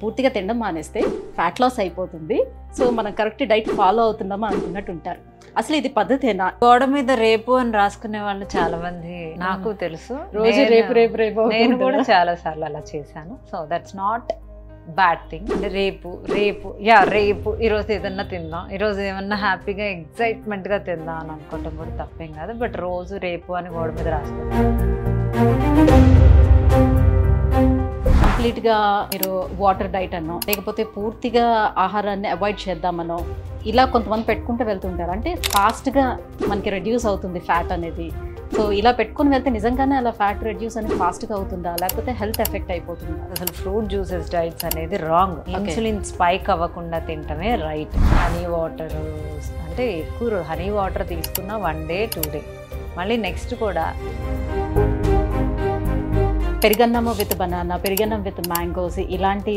పూర్తిగా తినడం మానేస్తే ఫ్యాట్ లాస్ అయిపోతుంది. సో మనం కరెక్ట్ డైట్ ఫాలో అవుతున్నామా అనుకున్నట్టు ఉంటారు. అసలు ఇది పద్ధతేనా? గోడ మీద రేపు అని రాసుకునే వాళ్ళు చాలా మంది నాకు తెలుసు. రోజు రేపు రేపు రేపు నేను కూడా చాలా సార్లు అలా చేశాను. So that's not bad thing. అంటే రేపు రేపు రేపు ఈరోజు ఏదన్నా తిందాం, ఈరోజు ఏమన్నా హ్యాపీగా ఎగ్జైట్మెంట్గా తిందాం అని అనుకోవటం కూడా తప్పేం కాదు. బట్ రోజు రేపు అని గోడ మీద రాసుకుంటాం. కంప్లీట్గా మీరు వాటర్ డైట్ అనో లేకపోతే పూర్తిగా ఆహారాన్ని అవాయిడ్ చేద్దామనో ఇలా కొంతమంది పెట్టుకుంటూ వెళ్తుంటారు. అంటే ఫాస్ట్గా మనకి రెడ్యూస్ అవుతుంది ఫ్యాట్ అనేది. సో ఇలా పెట్టుకుని వెళ్తే నిజంగానే అలా ఫ్యాట్ రెడ్యూస్ అనేది ఫాస్ట్గా అవుతుందా, లేకపోతే హెల్త్ ఎఫెక్ట్ అయిపోతుందా? అసలు ఫ్రూట్ జ్యూసెస్ డైట్స్ అనేది రాంగ్. ఇన్సులిన్ స్పైక్ అవ్వకుండా తింటమే రైట్. హనీ వాటర్ అంటే ఎక్కువ హనీ వాటర్ తీసుకున్న 1 day 2 day, మళ్ళీ నెక్స్ట్ కూడా పెరుగన్నము విత్ బనానా, పెరుగన్నం విత్ మ్యాంగోస్ ఇలాంటి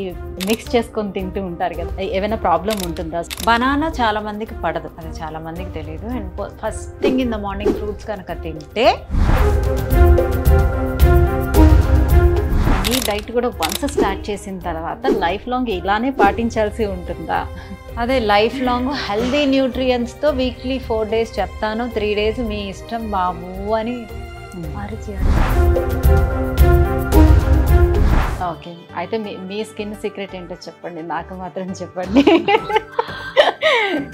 మిక్స్ చేసుకొని తింటూ ఉంటారు కదా, ఏమైనా ప్రాబ్లం ఉంటుందా? బనానా చాలా మందికి పడదు, అది చాలా మందికి తెలియదు. And first thing in the morning fruits కనుక తింటే ఈ డైట్ కూడా వన్స్ స్టార్ట్ చేసిన తర్వాత లైఫ్ లాంగ్ ఇలానే పాటించాల్సి ఉంటుందా? అదే లైఫ్ లాంగ్ హెల్దీ న్యూట్రియంట్స్తో వీక్లీ 4 days చెప్తాను, 3 days మీ ఇష్టం బాబు అని ఓకే. అయితే మీ స్కిన్ సీక్రెట్ ఏంటో చెప్పండి, నాకు మాత్రం చెప్పండి.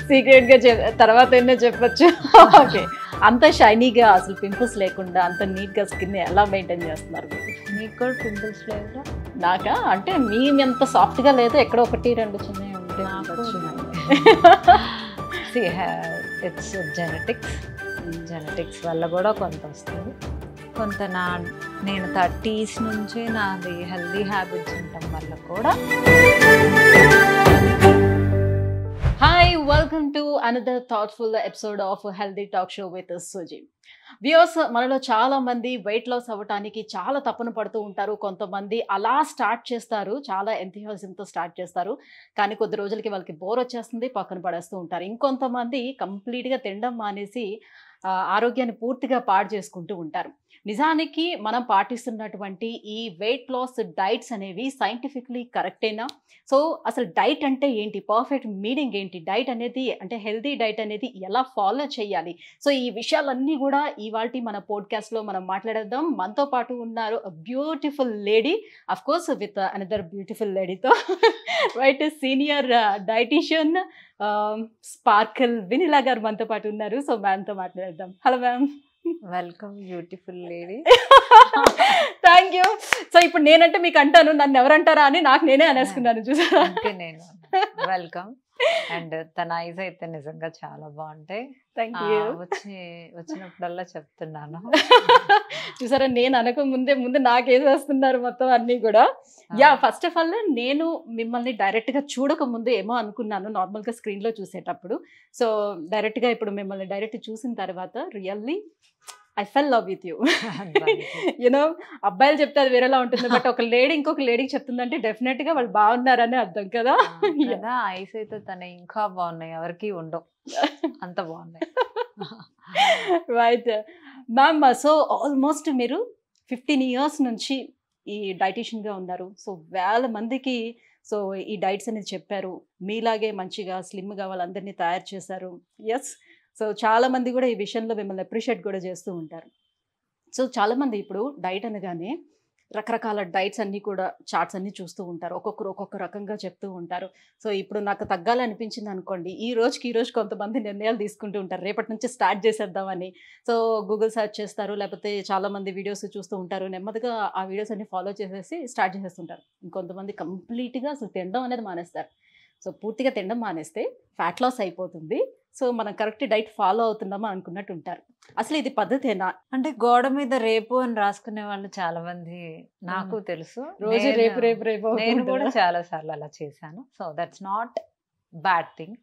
సీక్రెట్గా తర్వాత అయినా చెప్పచ్చు. ఓకే. అంత షైనీగా అసలు పింపుల్స్ లేకుండా అంత నీట్గా స్కిన్ ఎలా మెయింటైన్ చేస్తున్నారు? మీకు కూడా పింపుల్స్ లేదా? నాకా అంటే మీ ఎంత సాఫ్ట్గా లేదు, ఎక్కడో 1-2 చిన్నవి ఉంటే. ఇట్స్ జెనెటిక్స్ వల్ల కూడా కొంత వస్తుంది, కొంత నేను 30s నుంచి నాది హెల్దీ హ్యాబిట్స్ ఉండటం వల్ల కూడా. Hi, welcome to another thoughtful episode of healthy talk show with Suji. Viewers, మనలో చాలా మంది వెయిట్ లాస్ అవ్వడానికి చాలా తపన పడుతూ ఉంటారు. కొంతమంది అలా స్టార్ట్ చేస్తారు, చాలా ఎంథూసియాజంతో స్టార్ట్ చేస్తారు, కానీ కొద్ది రోజులకి వాళ్ళకి బోర్ వచ్చేస్తుంది, పక్కన పడేస్తూ ఉంటారు. ఇంకొంతమంది కంప్లీట్గా తినడం మానేసి ఆరోగ్యాన్ని పూర్తిగా పాడు చేసుకుంటూ ఉంటారు. నిజానికి మనం పాటిస్తున్నటువంటి ఈ వెయిట్ లాస్ డైట్స్ అనేవి సైంటిఫిక్లీ కరెక్టేనా? సో అసలు డైట్ అంటే ఏంటి, పర్ఫెక్ట్ మీనింగ్ ఏంటి, డైట్ అనేది అంటే హెల్దీ డైట్ అనేది ఎలా ఫాలో చేయాలి? సో ఈ విషయాలన్నీ కూడా ఇవాల్టి మన పోడ్కాస్ట్లో మనం మాట్లాడేద్దాం. మనతో పాటు ఉన్నారు beautiful lady, of course with another beautiful లేడీతో, right, senior dietitian sparkle Vanilla గారు మనతో పాటు ఉన్నారు. సో మ్యామ్తో మాట్లాడేద్దాం. Hello ma'am. Welcome beautiful lady. Thank you. So ఇప్పుడు నేనంటే మీకు అంటాను, నన్ను ఎవరంటారా అని నాకు నేనే అనేసుకున్నాను, చూసారా? నేను వెల్కమ్. అండ్ తన ఐస్ అయితే నిజంగా చాలా బాగుంటాయి. Thank you. వచ్చినప్పుడల్లా చెప్తున్నాను, చూసారా, నేను అనక ముందు నాకేసేస్తున్నారు మొత్తం అన్నీ కూడా. ఫస్ట్ ఆఫ్ ఆల్ నేను మిమ్మల్ని డైరెక్ట్గా చూడక ముందు ఏమో అనుకున్నాను నార్మల్గా స్క్రీన్లో చూసేటప్పుడు. సో డైరెక్ట్గా ఇప్పుడు మిమ్మల్ని డైరెక్ట్ చూసిన తర్వాత really I fell love with you. You know, అబ్బాయిలు చెప్తే అది వేరేలా ఉంటుంది, బట్ ఒక లేడీ ఇంకొక లేడీకి చెప్తుందంటే డెఫినెట్గా వాళ్ళు బాగున్నారని అర్థం కదా. ఐస్ అయితే తన ఇంకా బాగున్నాయి, ఎవరికి ఉండవు, అంత బాగున్నాయి. Right ma'am. సో ఆల్మోస్ట్ మీరు 15 years నుంచి ఈ డైటీషియన్గా ఉన్నారు. సో వేల మందికి సో ఈ డైట్స్ అనేది చెప్పారు, మీలాగే మంచిగా స్లిమ్గా వాళ్ళందరినీ తయారు చేశారు. ఎస్. సో చాలామంది కూడా ఈ విషయంలో మిమ్మల్ని అప్రిషియేట్ కూడా చేస్తూ ఉంటారు. సో చాలామంది ఇప్పుడు డైట్ అనగానే రకరకాల డైట్స్ అన్నీ కూడా చార్ట్స్ అన్నీ చూస్తూ ఉంటారు, ఒక్కొక్కరు ఒక్కొక్క రకంగా చెప్తూ ఉంటారు. సో ఇప్పుడు నాకు తగ్గాలనిపించింది అనుకోండి, ఈ రోజుకి కొంతమంది నిర్ణయాలు తీసుకుంటూ ఉంటారు, రేపటి నుంచి స్టార్ట్ చేసేద్దామని. సో గూగుల్ సెర్చ్ చేస్తారు, లేకపోతే చాలామంది వీడియోస్ చూస్తూ ఉంటారు, నెమ్మదిగా ఆ వీడియోస్ అన్ని ఫాలో చేసేసి స్టార్ట్ చేసేస్తుంటారు. ఇంకొంతమంది కంప్లీట్గా అసలు తినడం అనేది మానేస్తారు. సో పూర్తిగా తినడం మానేస్తే ఫ్యాట్ లాస్ అయిపోతుంది, సో మనం కరెక్ట్ డైట్ ఫాలో అవుతున్నామా అనుకున్నట్టు ఉంటారు. అసలు ఇది పద్ధతేనా? అంటే గోడ మీద రేపు అని రాసుకునే వాళ్ళు చాలా మంది నాకు తెలుసు. రోజు రేపు రేపు రేపు నేను కూడా చాలా సార్లు అలా చేశాను. So that's not bad thing.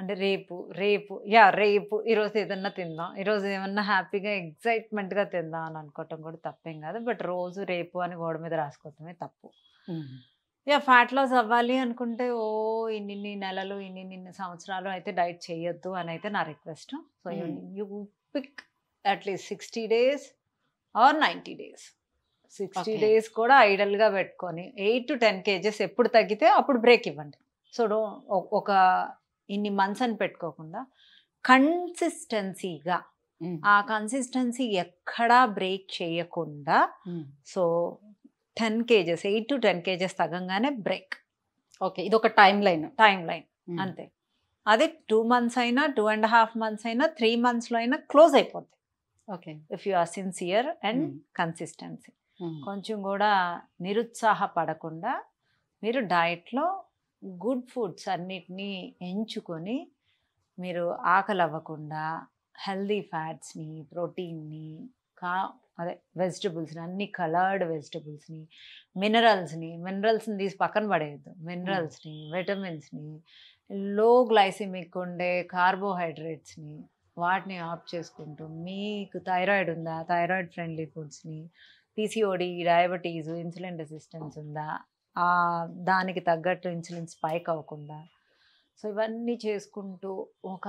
అంటే రేపు రేపు రేపు ఈరోజు ఏదన్నా తిందాం, ఈరోజు ఏమన్నా హ్యాపీగా ఎగ్జైట్మెంట్గా తిందాం అని అనుకోవటం కూడా తప్పేం కాదు. బట్ రోజు రేపు అని గోడ మీద రాసుకోవటమే తప్పు. ఫ్యాట్ లాస్ అవ్వాలి అనుకుంటే ఇన్ని నెలలు ఇన్ని సంవత్సరాలు అయితే డైట్ చేయొద్దు అని అయితే నా request. So you pick at least 60 days or 90 days. 60 Okay. days కూడా ఐడల్గా పెట్టుకొని 8 to 10 kgs ఎప్పుడు తగ్గితే అప్పుడు బ్రేక్ ఇవ్వండి. సో ఒక ఇన్ని మంత్స్ అని పెట్టుకోకుండా కన్సిస్టెన్సీగా ఆ కన్సిస్టెన్సీ ఎక్కడా బ్రేక్ చేయకుండా సో 10 kgs 8 to 10 kgs తగ్గంగానే బ్రేక్. ఓకే, ఇది ఒక టైం లైన్. అంతే. అదే 2 months అయినా 2.5 months అయినా 3 monthsలో అయినా క్లోజ్ అయిపోద్ది. Okay, if you are sincere and consistency. కొంచెం కూడా నిరుత్సాహపడకుండా మీరు డైట్లో గుడ్ ఫుడ్స్ అన్నిటినీ ఎంచుకొని మీరు ఆకలి అవ్వకుండా హెల్దీ ఫ్యాట్స్ని, ప్రోటీన్ని, అదే వెజిటబుల్స్ని, అన్ని కలర్డ్ వెజిటబుల్స్ని, మినరల్స్ని తీసి పక్కన పడేయద్దు. మినరల్స్ని, విటమిన్స్ని, లో గ్లైసిమిక్ ఉండే కార్బోహైడ్రేట్స్ని వాటిని ఆఫ్ చేసుకుంటూ, మీకు థైరాయిడ్ ఉందా, థైరాయిడ్ ఫ్రెండ్లీ ఫుడ్స్ని, పీసీఓడి, డయాబెటీస్, ఇన్సులిన్ రెసిస్టెన్స్ ఉందా, దానికి తగ్గట్టు ఇన్సులిన్ స్పైక్ అవ్వకుండా, సో ఇవన్నీ చేసుకుంటూ ఒక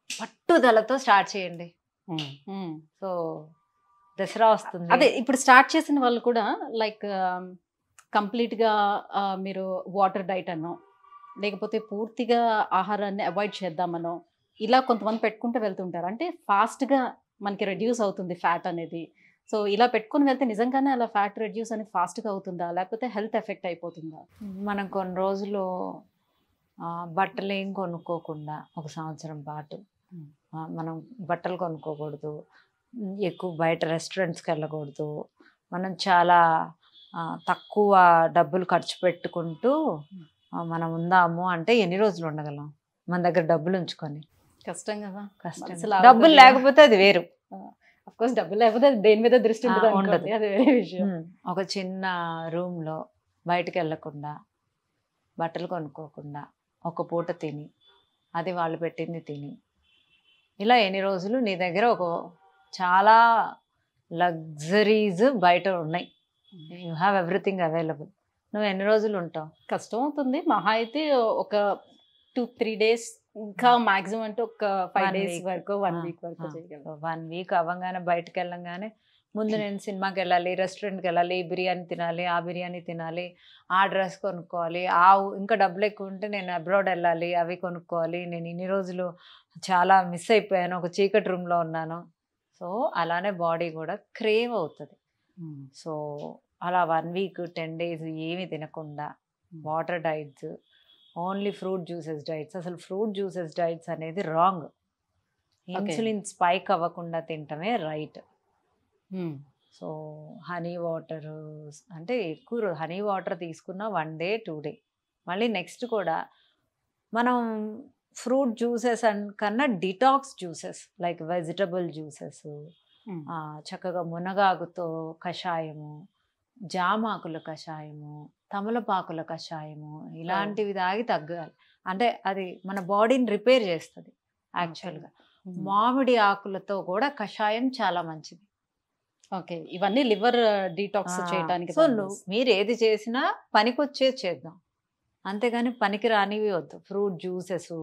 పట్టుదలతో స్టార్ట్ చేయండి. సో దసరా వస్తుంది. అదే ఇప్పుడు స్టార్ట్ చేసిన వాళ్ళు కూడా లైక్ కంప్లీట్గా మీరు వాటర్ డైట్ అనో లేకపోతే పూర్తిగా ఆహారాన్ని అవాయిడ్ చేద్దామనో ఇలా కొంతమంది పెట్టుకుంటూ వెళ్తుంటారు. అంటే ఫాస్ట్గా మనకి రెడ్యూస్ అవుతుంది ఫ్యాట్ అనేది. సో ఇలా పెట్టుకుని వెళ్తే నిజంగానే అలా ఫ్యాట్ రెడ్యూస్ అనేది ఫాస్ట్గా అవుతుందా, లేకపోతే హెల్త్ ఎఫెక్ట్ అయిపోతుందా? మనం కొన్ని రోజులు బట్టలు ఏం కొనుక్కోకుండా ఒక సంవత్సరం పాటు మనం బట్టలు కొనుక్కోకూడదు, ఎక్కువ బయట రెస్టారెంట్స్కి వెళ్ళకూడదు, మనం చాలా తక్కువ డబ్బులు ఖర్చు పెట్టుకుంటూ మనం ఉందాము అంటే ఎన్ని రోజులు ఉండగలం? మన దగ్గర డబ్బులు ఉంచుకొని కష్టం కదా. కష్టం. డబ్బులు లేకపోతే అది వేరు. అఫ్కోర్స్ డబ్బులు లేకపోతే దేని మీద దృష్టి ఉండదు, అది వేరే విషయం. ఒక చిన్న రూమ్లో బయటకు వెళ్ళకుండా, బట్టలు కొనుక్కోకుండా, ఒక పూట తిని, అది వాళ్ళు పెట్టింది తిని, ఇలా ఎన్ని రోజులు నీ దగ్గర ఒక చాలా లగ్జరీస్ బయట ఉన్నాయి, యూ హ్యావ్ ఎవ్రీథింగ్ అవైలబుల్, నువ్వు ఎన్ని రోజులు ఉంటావు? కష్టం అవుతుంది. మహా అయితే ఒక 2-3 days, ఇంకా మాక్సిమం అంటే ఒక 5 days వరకు, 1 week వరకు చేయగలం. 1 week అవ్వగానే బయటకు వెళ్ళంగానే ముందు నేను సినిమాకి వెళ్ళాలి, రెస్టారెంట్కి వెళ్ళాలి, బిర్యానీ తినాలి, ఆ బిర్యానీ తినాలి, ఆ డ్రెస్ కొనుక్కోవాలి, ఇంకా డబ్బులు ఎక్కువ ఉంటే నేను అబ్రాడ్ వెళ్ళాలి, అవి కొనుక్కోవాలి, నేను ఇన్ని రోజులు చాలా మిస్ అయిపోయాను, ఒక చీకటి రూమ్లో ఉన్నాను. సో అలానే బాడీ కూడా క్రేవ్ అవుతుంది. సో అలా 1 week 10 days ఏమి తినకుండా water diets, only fruit juices diets. అసలు ఫ్రూట్ జ్యూసెస్ డైట్స్ అనేది రాంగ్. ఇన్సులిన్ స్పైక్ అవ్వకుండా తింటమే రైట్. సో హనీ వాటర్ అంటే ఎక్కువ హనీ వాటర్ తీసుకున్న 1 day 2 day, మళ్ళీ నెక్స్ట్ కూడా మనం ఫ్రూట్ జ్యూసెస్ కన్నా detox juices like vegetable juices, చక్కగా మునగాకుతో కషాయము, జామాకుల కషాయము, తమలపాకుల కషాయము, ఇలాంటివి తాగి తగ్గాలి. అంటే అది మన బాడీని రిపేర్ చేస్తుంది. యాక్చువల్గా మామిడి ఆకులతో కూడా కషాయం చాలా మంచిది. ఓకే, ఇవన్నీ లివర్ డీటాక్స్ చేయడానికి. సో మీరు ఏది చేసినా పనికొచ్చేది చేద్దాం, అంతేగాని పనికి రానివి వద్దు. ఫ్రూట్ జ్యూసెస్,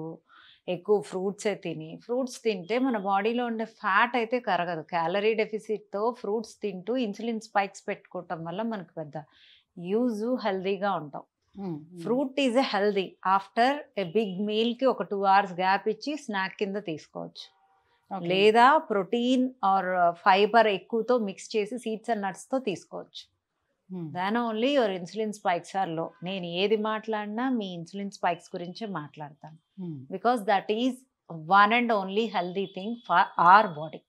ఎక్కువ ఫ్రూట్సే తిని, ఫ్రూట్స్ తింటే మన బాడీలో ఉండే ఫ్యాట్ అయితే కరగదు. క్యాలరీ డెఫిసిట్తో ఫ్రూట్స్ తింటూ ఇన్సులిన్ స్పైక్స్ పెట్టుకోవటం వల్ల మనకు పెద్ద యూజ్, హెల్దీగా ఉంటాం. Fruit is a healthy. After a big మీల్కి ఒక 2 hours గ్యాప్ ఇచ్చి స్నాక్ కింద తీసుకోవచ్చు, లేదా ప్రోటీన్ ఆర్ ఫైబర్ ఎక్కువతో మిక్స్ చేసి సీడ్స్ అండ్ నట్స్తో తీసుకోవచ్చు. దాని only your insulin spikes are low. నేను ఏది మాట్లాడినా మీ ఇన్సులిన్ స్పైక్స్ గురించే మాట్లాడతాను, because that is one and only healthy thing for our body.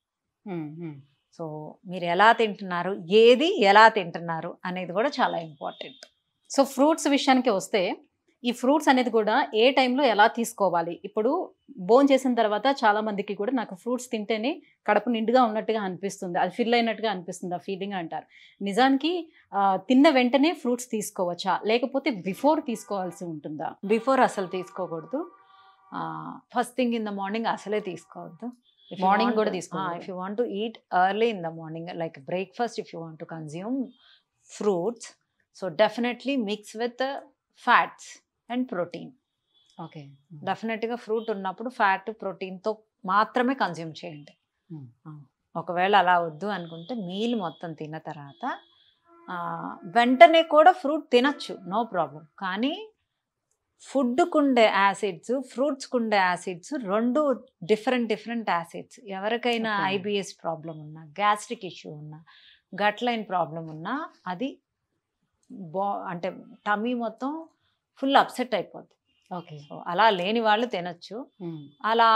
So మీరు ఎలా తింటున్నారు, ఏది ఎలా తింటున్నారు అనేది కూడా చాలా ఇంపార్టెంట్. సో ఫ్రూట్స్ విషయానికి వస్తే, ఈ ఫ్రూట్స్ అనేది కూడా ఏ టైంలో ఎలా తీసుకోవాలి? ఇప్పుడు భోజనం చేసిన తర్వాత చాలా మందికి కూడా నాకు ఫ్రూట్స్ తింటేనే కడుపు నిండుగా ఉన్నట్టుగా అనిపిస్తుంది, అది ఫిల్ అయినట్టుగా అనిపిస్తుంది, ఆ ఫీలింగ్ అంటారు. నిజానికి తిన్న వెంటనే ఫ్రూట్స్ తీసుకోవచ్చా, లేకపోతే బిఫోర్ తీసుకోవాల్సి ఉంటుందా? బిఫోర్ అసలు తీసుకోకూడదు. First thing in the morning అసలే తీసుకోవద్దు. మార్నింగ్ కూడా తీసుకోవాలి. If you want to eat early in the morning like breakfast, if you want to consume fruits, so definitely mix with fats and protein. Okay, డెఫినెట్గా fruit ఉన్నప్పుడు fat, ప్రోటీన్తో మాత్రమే consume చేయండి. ఒకవేళ అలా వద్దు అనుకుంటే మీల్ మొత్తం తిన్న తర్వాత వెంటనే కూడా ఫ్రూట్ తినచ్చు, నో ప్రాబ్లం. కానీ ఫుడ్కుండే యాసిడ్స్, ఫ్రూట్స్కుండే యాసిడ్స్ రెండు డిఫరెంట్ యాసిడ్స్. ఎవరికైనా Okay. ఐబిఎస్ ప్రాబ్లం ఉన్నా, గ్యాస్ట్రిక్ ఇష్యూ ఉన్నా, గట్ లైన్ ప్రాబ్లం ఉన్నా అది అంటే టమీ మొత్తం ఫుల్ అప్సెట్ అయిపోద్ది. ఓకే. సో అలా లేని వాళ్ళు తినచ్చు. అలా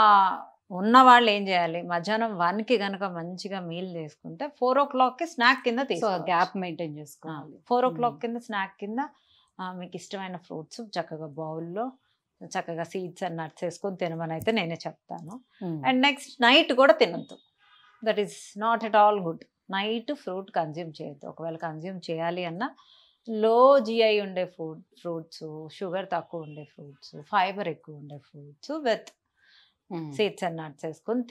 ఉన్న వాళ్ళు ఏం చేయాలి, మధ్యాహ్నం 1కి కనుక మంచిగా మీల్ చేసుకుంటే 4 o'clockకి స్నాక్ కింద సో తీసుకోవాలి. గ్యాప్ మెయింటైన్ చేసుకోవాలి. 4 o'clock కింద స్నాక్ కింద మీకు ఇష్టమైన ఫ్రూట్స్ చక్కగా బౌల్లో చక్కగా సీడ్స్ అండ్ నట్స్ వేసుకొని తినమని అయితే నేనే చెప్తాను. అండ్ నెక్స్ట్ నైట్ కూడా తినద్దు. That is not at all good. Night fruit consume చేయొద్దు. ఒకవేళ కన్జ్యూమ్ చేయాలి అన్నా లో జిఐ ఉండే ఫ్రూట్స్, షుగర్ తక్కువ ఉండే ఫ్రూట్స్, ఫైబర్ ఎక్కువ ఉండే fruits with seeds and nuts వేసుకొని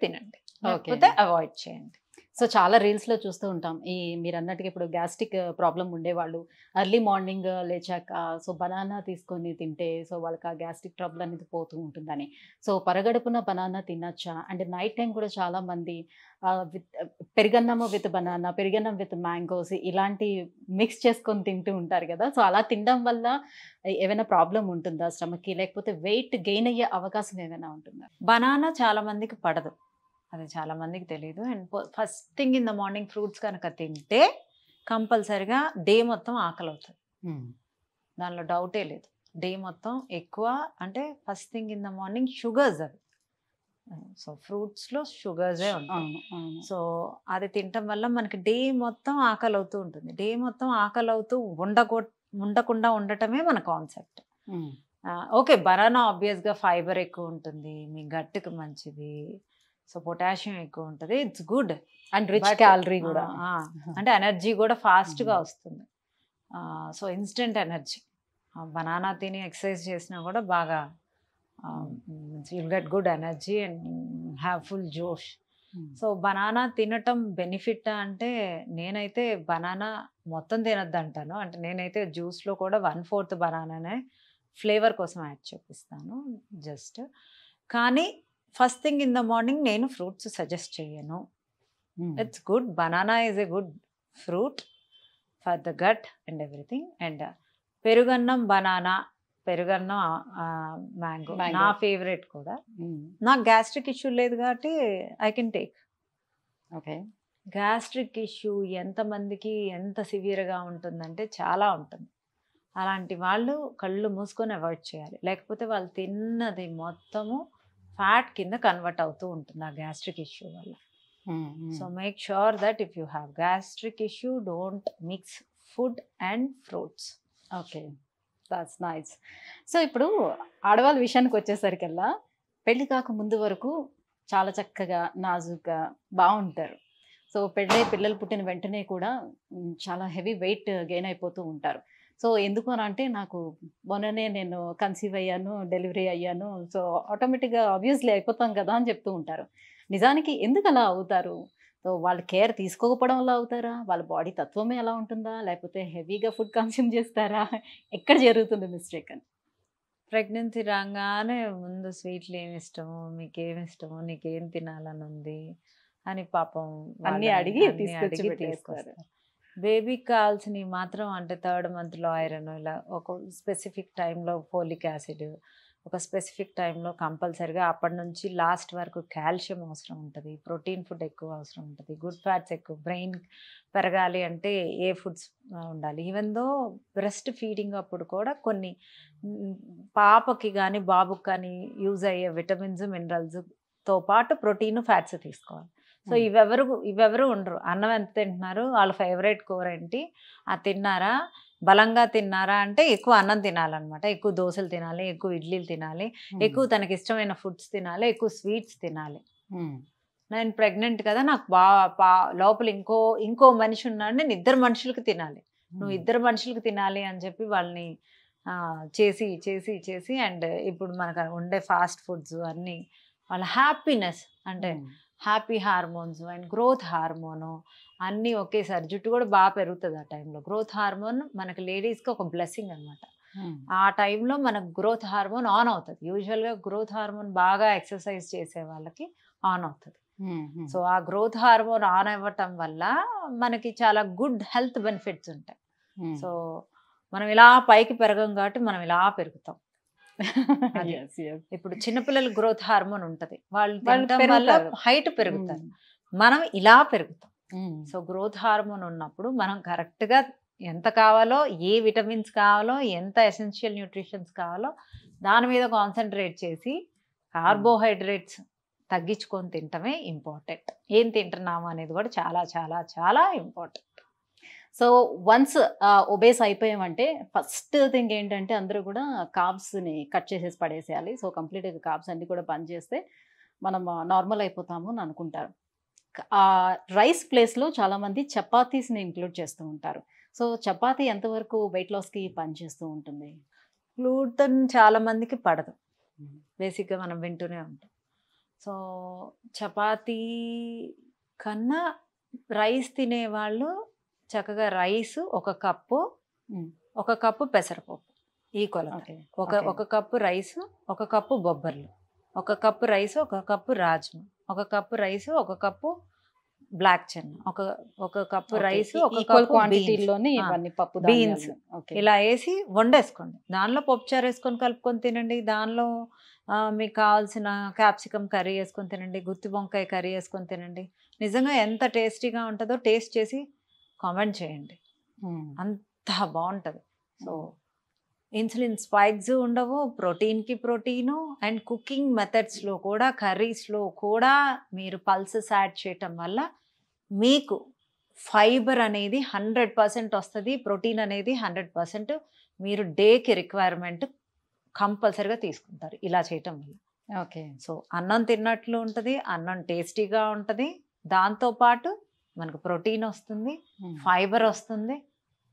తినండి, లేకపోతే అవాయిడ్ చేయండి. సో చాలా రీల్స్లో చూస్తూ ఉంటాం. ఈ మీరు అన్నట్టుగా ఇప్పుడు గ్యాస్ట్రిక్ ప్రాబ్లం ఉండేవాళ్ళు ఎర్లీ మార్నింగ్ లేచాక సో బనానా తీసుకొని తింటే సో వాళ్ళకి ఆ గ్యాస్ట్రిక్ ట్రబుల్ అనేది పోతూ ఉంటుందని. సో పరగడుపున బనానా తినచ్చా? అండ్ నైట్ టైం కూడా చాలామంది విత్ పెరుగన్నము విత్ బనానా, పెరుగన్నం విత్ మ్యాంగోస్ ఇలాంటి మిక్స్ చేసుకొని తింటూ ఉంటారు కదా. సో అలా తినడం వల్ల ఏమైనా ప్రాబ్లం ఉంటుందా స్టమక్కి, లేకపోతే వెయిట్ గెయిన్ అయ్యే అవకాశం ఏమైనా ఉంటుందా? బనానా చాలా మందికి పడదు, అది చాలా మందికి తెలియదు. And first thing in the morning fruits కనుక తింటే కంపల్సరిగా డే మొత్తం ఆకలి అవుతుంది, దానిలో డౌటే లేదు. డే మొత్తం ఎక్కువ అంటే first thing in the morning sugars అవి. సో ఫ్రూట్స్లో షుగర్సే ఉంటాయి. సో అది తినటం వల్ల మనకి డే మొత్తం ఆకలి అవుతూ ఉంటుంది. డే మొత్తం ఆకలి అవుతూ ఉండకుండా ఉండటమే మన కాన్సెప్ట్. ఓకే, బనానా ఆబ్వియస్గా ఫైబర్ ఎక్కువ ఉంటుంది, మీ గట్టుకు మంచిది, సో పొటాషియం ఎక్కువ ఉంటుంది, it's good. And rich calorie కూడా, అంటే ఎనర్జీ కూడా ఫాస్ట్గా వస్తుంది. So instant energy. బనానా తిని ఎక్సర్సైజ్ చేసినా కూడా బాగా you'll get good energy and have full జోష్. సో బనానా తినటం బెనిఫిట్ అంటే నేనైతే బనానా మొత్తం తినద్దు అంటాను. అంటే నేనైతే జ్యూస్లో కూడా 1/4 బనానానే ఫ్లేవర్ కోసం యాడ్ చేపిస్తాను జస్ట్. కానీ first thing in the morning నేను ఫ్రూట్స్ సజెస్ట్ చేయను. It's good, banana is a good fruit for the gut and everything. And పెరుగన్నం బనానా, పెరుగన్నం మ్యాంగో నా ఫేవరెట్ కూడా. నాకు గ్యాస్ట్రిక్ ఇష్యూ లేదు కాబట్టి I can take. Okay. Gastric issue ఎంతమందికి ఎంత సివియర్గా ఉంటుందంటే చాలా ఉంటుంది. అలాంటి వాళ్ళు కళ్ళు మూసుకొని అవాయిడ్ చేయాలి, లేకపోతే వాళ్ళు తిన్నది మొత్తము ఫ్యాట్ కింద కన్వర్ట్ అవుతూ ఉంటుంది ఆ గ్యాస్ట్రిక్ ఇష్యూ వల్ల. So make sure that if you have gastric issue don't mix food and fruits. Okay, that's nice. So ఇప్పుడు ఆడవాళ్ళ విషయానికి వచ్చేసరికల్లా పెళ్లి కాక ముందు వరకు చాలా చక్కగా నాజుగ్గా బాగుంటారు. సో పిల్లలు పుట్టిన వెంటనే కూడా చాలా హెవీ వెయిట్ గెయిన్ అయిపోతూ ఉంటారు. సో ఎందుకు అని అంటే నాకు మొన్ననే నేను కన్సీవ్ అయ్యాను, డెలివరీ అయ్యాను, సో ఆటోమేటిక్గా ఆబ్వియస్లీ అయిపోతాం కదా అని చెప్తూ ఉంటారు. నిజానికి ఎందుకు అలా అవుతారు? సో వాళ్ళు కేర్ తీసుకోకపోవడం వల్ల అవుతారా? వాళ్ళ బాడీ తత్వమే అలా ఉంటుందా, లేకపోతే హెవీగా ఫుడ్ కన్స్యూమ్ చేస్తారా? ఎక్కడ జరుగుతుంది మిస్టేక్ అని? ప్రెగ్నెన్సీ రాగానే ముందు స్వీట్లు ఏమి ఇష్టము, మీకేమి ఇష్టము, నీకేం తినాలని ఉంది అని పాపం అన్నీ అడిగి తీసుకొస్తారు. బేబీకి కావాల్సినవి మాత్రం అంటే 3rd monthలో ఐరన్, ఇలా ఒక స్పెసిఫిక్ టైంలో ఫోలిక్ యాసిడ్, ఒక స్పెసిఫిక్ టైంలో కంపల్సరిగా అప్పటి నుంచి లాస్ట్ వరకు కాల్షియం అవసరం ఉంటుంది, ప్రోటీన్ ఫుడ్ ఎక్కువ అవసరం ఉంటుంది, గుడ్ ఫ్యాట్స్ ఎక్కువ. బ్రెయిన్ పెరగాలి అంటే ఏ ఫుడ్స్ ఉండాలి. ఈవెన్ దో బ్రెస్ట్ ఫీడింగ్ అప్పుడు కూడా కొన్ని పాపకి కానీ బాబుకి కానీ యూజ్ అయ్యే విటమిన్స్ మినరల్స్తో పాటు ప్రోటీన్ ఫ్యాట్స్ తీసుకోవాలి. సో ఇవెవరు ఉండరు. అన్నం ఎంత తింటున్నారు, వాళ్ళ ఫేవరెట్ కూర ఏంటి, అది తిన్నారా, బలంగా తిన్నారా అంటే ఎక్కువ అన్నం తినాలన్నమాట, ఎక్కువ దోశలు తినాలి, ఎక్కువ ఇడ్లీలు తినాలి, ఎక్కువ తనకి ఇష్టమైన ఫుడ్స్ తినాలి, ఎక్కువ స్వీట్స్ తినాలి. నేను ప్రెగ్నెంట్ కదా, నాకు లోపల ఇంకో మనిషి ఉన్నాడు, నేను 2 మనుషులకు తినాలి, నువ్వు 2 మనుషులకు తినాలి అని చెప్పి వాళ్ళని చేసి చేసి చేసి అండ్ ఇప్పుడు మనకు ఉండే ఫాస్ట్ ఫుడ్స్ అన్నీ వాళ్ళ హ్యాపీనెస్ అంటే happy hormones and growth hormone అన్నీ ఒకేసారి. జుట్టు కూడా బాగా పెరుగుతుంది ఆ టైంలో. గ్రోత్ హార్మోన్ మనకి లేడీస్కి ఒక బ్లెస్సింగ్ అనమాట. ఆ టైంలో మనకు గ్రోత్ హార్మోన్ ఆన్ అవుతుంది. యూజువల్గా గ్రోత్ హార్మోన్ బాగా ఎక్సర్సైజ్ చేసే వాళ్ళకి ఆన్ అవుతుంది. సో ఆ గ్రోత్ హార్మోన్ ఆన్ అవ్వటం వల్ల మనకి చాలా గుడ్ హెల్త్ బెనిఫిట్స్ ఉంటాయి. సో మనం ఇలా పైకి పెరగం కాబట్టి మనం ఇలా పెరుగుతాం. అది. ఇప్పుడు చిన్నపిల్లల గ్రోత్ హార్మోన్ ఉంటది, వాళ్ళు తినటం వల్ల హైట్ పెరుగుతారు, మనం ఇలా పెరుగుతాం. సో గ్రోత్ హార్మోన్ ఉన్నప్పుడు మనం కరెక్ట్ గా ఎంత కావాలో, ఏ విటమిన్స్ కావాలో, ఎంత ఎసెన్షియల్ న్యూట్రిషన్స్ కావాలో దాని మీద కాన్సన్ట్రేట్ చేసి కార్బోహైడ్రేట్స్ తగ్గించుకొని తినటమే ఇంపార్టెంట్. ఏం తింటున్నాము అనేది కూడా చాలా చాలా చాలా ఇంపార్టెంట్. సో వన్స్ ఒబేస్ అయిపోయామంటే ఫస్ట్ థింగ్ ఏంటంటే అందరూ కూడా కార్బ్స్ని కట్ చేసేసి పడేసేయాలి. సో కంప్లీట్గా కార్బ్స్ అన్ని కూడా బంద్ చేస్తే మనం నార్మల్ అయిపోతాము అని అనుకుంటారు. రైస్ ప్లేస్లో చాలామంది చపాతీస్ని ఇంక్లూడ్ చేస్తూ ఉంటారు. సో చపాతీ ఎంతవరకు వెయిట్ లాస్కి పనిచేస్తూ ఉంటుంది? గ్లూటన్ చాలా మందికి పడదు, బేసిక్గా మనం వింటూనే ఉంటాం. సో చపాతీ కన్నా రైస్ తినేవాళ్ళు చక్కగా రైస్ ఒక కప్పు పెసరపప్పు ఈక్వల్. ఒక కప్పు రైస్, ఒక కప్పు బొబ్బర్లు, ఒక కప్పు రైస్, ఒక కప్పు రాజ్మా, ఒక కప్పు రైస్, ఒక కప్పు బ్లాక్ చెన్న, ఒక కప్పు రైస్, ఒక కప్పు బీన్స్, ఇలా వేసి వండేసుకోండి. దానిలో పప్పుచారు వేసుకొని కలుపుకొని తినండి. దానిలో మీకు కావాల్సిన క్యాప్సికమ్ కర్రీ వేసుకొని తినండి, గుత్తి వంకాయ కర్రీ వేసుకొని తినండి. నిజంగా ఎంత టేస్టీగా ఉంటుందో టేస్ట్ చేసి కామెంట్ చేయండి, అంత బాగుంటుంది. సో ఇన్సులిన్ స్పైక్స్ ఉండవు, ప్రోటీన్కి ప్రోటీను, అండ్ కుకింగ్ మెథడ్స్లో కూడా కర్రీస్లో కూడా మీరు పల్సెస్ యాడ్ చేయటం వల్ల మీకు ఫైబర్ అనేది 100% వస్తుంది, ప్రోటీన్ అనేది 100% మీరు డేకి రిక్వైర్మెంట్ కంపల్సరీగా తీసుకుంటారు ఇలా చేయటం వల్ల. ఓకే. సో అన్నం తిన్నట్లు ఉంటుంది, అన్నం టేస్టీగా ఉంటుంది, దాంతోపాటు మనకు ప్రోటీన్ వస్తుంది, ఫైబర్ వస్తుంది.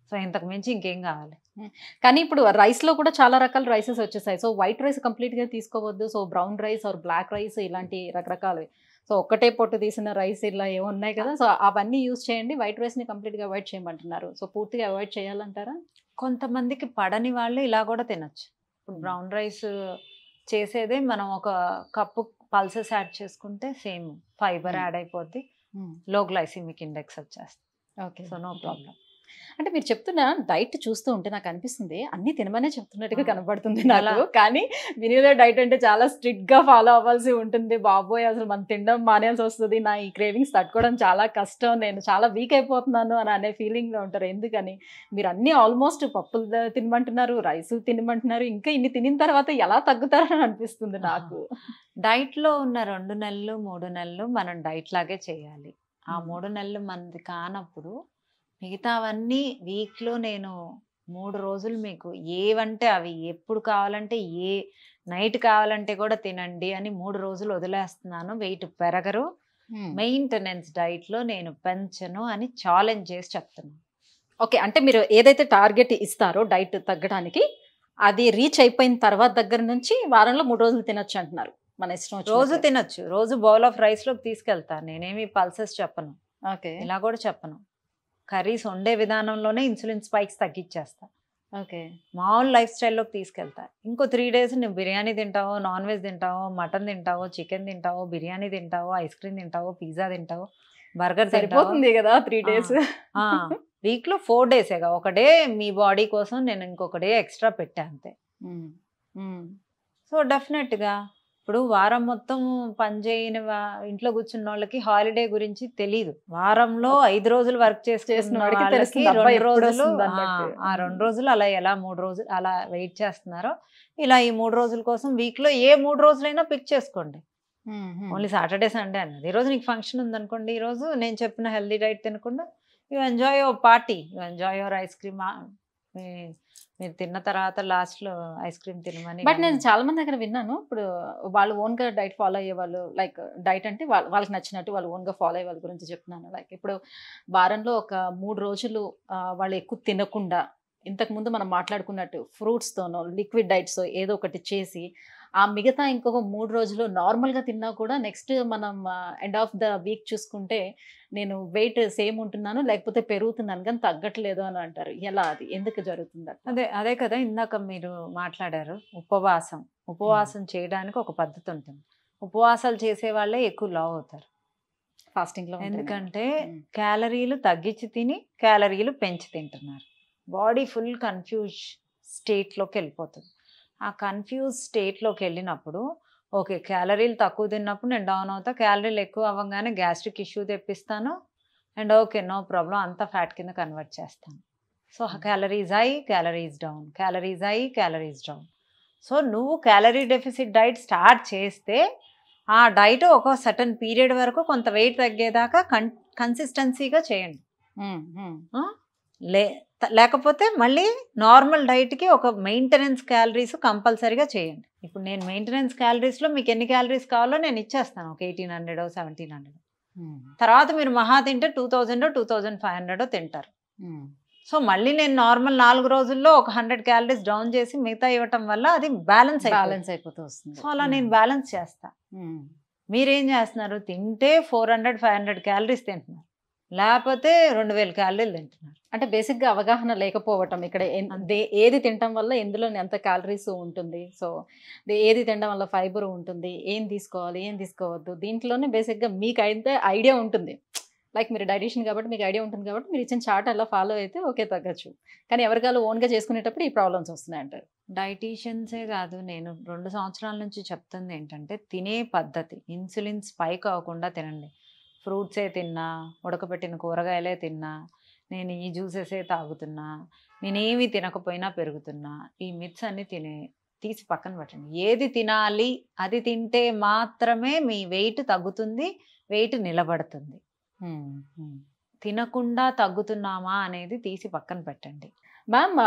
సో ఇంతకు మించి ఇంకేం కావాలి? కానీ ఇప్పుడు రైస్లో కూడా చాలా రకాల రైసెస్ వచ్చేసాయి. సో వైట్ రైస్ కంప్లీట్గా తీసుకోవద్దు, so brown rice or black rice ఇలాంటి రకరకాలు, సో ఒక్కటే పొట్టు తీసిన రైస్ ఇలా ఏమున్నాయి కదా, సో అవన్నీ యూజ్ చేయండి. వైట్ రైస్ని కంప్లీట్గా అవాయిడ్ చేయమంటున్నారు. సో పూర్తిగా అవాయిడ్ చేయాలంటారా? కొంతమందికి పడని వాళ్ళు ఇలా కూడా తినచ్చు. ఇప్పుడు బ్రౌన్ రైస్ చేసేదే మనం ఒక కప్పు పల్సెస్ యాడ్ చేసుకుంటే సేమ్ ఫైబర్ యాడ్ అయిపోద్ది, లో గ్లైసిమిక్ ఇండెక్స్ వచ్చేస్తుంది. ఓకే. So no problem. అంటే మీరు చెప్తున్న డైట్ చూస్తూ ఉంటే నాకు అనిపిస్తుంది అన్ని తినమనే చెప్తున్నట్టుగా కనబడుతుంది నాకు. కానీ వినియోగ డైట్ అంటే చాలా స్ట్రిక్ట్ గా ఫాలో అవ్వాల్సి ఉంటుంది. బాబోయ్, అసలు మనం తినడం మానేయాల్సి వస్తుంది, నా ఈ క్రేవింగ్స్ తట్టుకోవడం చాలా కష్టం, నేను చాలా వీక్ అయిపోతున్నాను అని అనే ఫీలింగ్ లో ఉంటారు. ఎందుకని మీరు అన్ని ఆల్మోస్ట్ పప్పులు తినమంటున్నారు, రైస్ తినమంటున్నారు, ఇంకా ఇన్ని తినిన తర్వాత ఎలా తగ్గుతారని అనిపిస్తుంది నాకు. డైట్ లో ఉన్న 2 నెలలు 3 నెలలు మనం డైట్ లాగే చేయాలి. ఆ 3 నెలలు మనది కానప్పుడు మిగతావన్నీ వీక్లో నేను 3 రోజులు మీకు ఏవంటే అవి ఎప్పుడు కావాలంటే ఏ నైట్ కావాలంటే కూడా తినండి అని 3 రోజులు వదిలేస్తున్నాను. వెయిట్ పెరగరు, మెయింటెనెన్స్ డైట్లో నేను పెంచను అని ఛాలెంజ్ చేసి చెప్తున్నాను. ఓకే. అంటే మీరు ఏదైతే టార్గెట్ ఇస్తారో డైట్ తగ్గడానికి, అది రీచ్ అయిపోయిన తర్వాత దగ్గర నుంచి వారంలో 3 రోజులు తినొచ్చు అంటున్నారు. మన ఇష్టం రోజు తినొచ్చు, రోజు బౌల్ ఆఫ్ రైస్లోకి తీసుకెళ్తాను. నేనేమి పల్సెస్ చెప్పను, ఓకే, ఇలా కూడా చెప్పను. కర్రీస్ వండే విధానంలోనే ఇన్సులిన్ స్పైక్స్ తగ్గించేస్తా. ఓకే, మామూలు లైఫ్ స్టైల్లోకి తీసుకెళ్తా. ఇంకో 3 డేస్ నువ్వు బిర్యానీ తింటావో, నాన్ వెజ్ తింటావో, మటన్ తింటావో, చికెన్ తింటావో, బిర్యానీ తింటావో, ఐస్ క్రీమ్ తింటావో, పిజ్జా తింటావో, బర్గర్ సరిపోతుంది కదా 3 డేస్. వీక్లో 4 డేసేగా, ఒక డే మీ బాడీ కోసం నేను ఇంకొక డే ఎక్స్ట్రా పెట్టా అంతే. సో డెఫినెట్గా ఇప్పుడు వారం మొత్తం పనిచేయని ఇంట్లో కూర్చున్న వాళ్ళకి హాలిడే గురించి తెలీదు. వారంలో 5 రోజులు వర్క్ చేసిన వాళ్ళకి 2 రోజులు, ఆ 2 రోజులు అలా ఎలా 3 రోజులు అలా వెయిట్ చేస్తున్నారో, ఇలా ఈ 3 రోజుల కోసం వీక్లో ఏ 3 రోజులైనా పిక్ చేసుకోండి. ఓన్లీ సాటర్డే సండే అన్నది. ఈరోజు నీకు ఫంక్షన్ ఉందనుకోండి, ఈరోజు నేను చెప్పిన హెల్దీ డైట్ తినకుండా you enjoy your party, you enjoy your eyes cream. మీరు తిన్న తర్వాత లాస్ట్లో ఐస్ క్రీమ్ తినమని. బట్ నేను చాలా మంది దగ్గర విన్నాను, ఇప్పుడు వాళ్ళు ఓన్గా డైట్ ఫాలో అయ్యే వాళ్ళు, లైక్ డైట్ అంటే వాళ్ళకి నచ్చినట్టు వాళ్ళు ఓన్గా ఫాలో అయ్యే వాళ్ళ గురించి చెప్తున్నాను. లైక్ ఇప్పుడు వారంలో ఒక 3 రోజులు వాళ్ళు ఎక్కువ తినకుండా, ఇంతకుముందు మనం మాట్లాడుకున్నట్టు ఫ్రూట్స్తోనో లిక్విడ్ డైట్స్ ఏదో ఒకటి చేసి, ఆ మిగతా ఇంకొక 3 రోజులు నార్మల్గా తిన్నా కూడా నెక్స్ట్ మనం ఎండ్ ఆఫ్ ద వీక్ చూసుకుంటే నేను వెయిట్ సేమ్ ఉంటున్నాను, లేకపోతే పెరుగుతున్నాను కానీ తగ్గట్లేదు అని అంటారు. ఎలా, అది ఎందుకు జరుగుతుంది? అదే కదా ఇందాక మీరు మాట్లాడారు, ఉపవాసం చేయడానికి ఒక పద్ధతి ఉంటుంది. ఉపవాసాలు చేసే వాళ్ళే ఎక్కువ లావ్ అవుతారు. ఫాస్టింగ్ లో ఎందుకంటే క్యాలరీలు తగ్గించి తిని క్యాలరీలు పెంచి తింటున్నారు. బాడీ ఫుల్ కన్ఫ్యూజ్ స్టేట్లోకి వెళ్ళిపోతుంది. ఆ కన్ఫ్యూజ్ స్టేట్లోకి వెళ్ళినప్పుడు ఓకే, క్యాలరీలు తక్కువ తిన్నప్పుడు నేను డౌన్ అవుతా, క్యాలరీలు ఎక్కువ అవ్వగానే గ్యాస్ట్రిక్ ఇష్యూ తెప్పిస్తాను, అండ్ ఓకే నో ప్రాబ్లం అంతా ఫ్యాట్ కింద కన్వర్ట్ చేస్తాను. So calories high, calories down, calories high, calories down. So నువ్వు క్యాలరీ డెఫిసిట్ డైట్ స్టార్ట్ చేస్తే ఆ డైట్ ఒక సర్టన్ పీరియడ్ వరకు కొంత వెయిట్ తగ్గేదాకా కన్సిస్టెన్సీగా చేయండి. లేకపోతే మళ్ళీ నార్మల్ డైట్కి ఒక మెయింటెనెన్స్ క్యాలరీస్ కంపల్సరీగా చేయండి. ఇప్పుడు నేను మెయింటెనెన్స్ క్యాలరీస్లో మీకు ఎన్ని క్యాలరీస్ కావాలో నేను ఇచ్చేస్తాను, ఒక 1800 1700. తర్వాత మీరు మహా తింటే 2000 2500 తింటారు. సో మళ్ళీ నేను నార్మల్ 4 రోజుల్లో ఒక 100 క్యాలరీస్ డౌన్ చేసి మిగతా ఇవ్వటం వల్ల అది బ్యాలెన్స్ అయిపోతూ వస్తుంది. సో అలా నేను బ్యాలెన్స్ చేస్తా. మీరేం చేస్తున్నారు, తింటే 400 500 క్యాలరీస్ తింటున్నారు, లేకపోతే 2000 క్యాలరీలు తింటున్నారు. అంటే బేసిక్గా అవగాహన లేకపోవటం ఇక్కడ ఏది తినటం వల్ల ఎందులో ఎంత క్యాలరీస్ ఉంటుంది, సో ఏది తినడం వల్ల ఫైబర్ ఉంటుంది, ఏం తీసుకోవాలి ఏం తీసుకోవద్దు, దీంట్లోనే బేసిక్గా మీకు అయితే ఐడియా ఉంటుంది. లైక్ మీరు డైటిషియన్ కాబట్టి మీకు ఐడియా ఉంటుంది కాబట్టి మీరు ఇచ్చిన చార్ట్ అలా ఫాలో అయితే ఓకే తగ్గచ్చు. కానీ ఎవరికాలు ఓన్గా చేసుకునేటప్పుడు ఈ ప్రాబ్లమ్స్ వస్తున్నాయి అంటారు. డైటీషియన్సే కాదు, నేను 2 సంవత్సరాల నుంచి చెప్తుంది ఏంటంటే తినే పద్ధతి, ఇన్సులిన్ స్పైక్ అవ్వకుండా తినండి. ఫ్రూట్సే తిన్నా, ఉడకబెట్టిన కూరగాయలే తిన్నా, నేను ఈ జ్యూసెసే తాగుతున్నా, నేనేమి తినకపోయినా పెరుగుతున్నా, ఈ మిత్స్ అన్ని తీసి పక్కన పెట్టండి. ఏది తినాలి అది తింటే మాత్రమే మీ వెయిట్ తగ్గుతుంది, వెయిట్ నిలబడుతుంది. తినకుండా తగ్గుతున్నామా అనేది తీసి పక్కన పెట్టండి. మ్యామ్,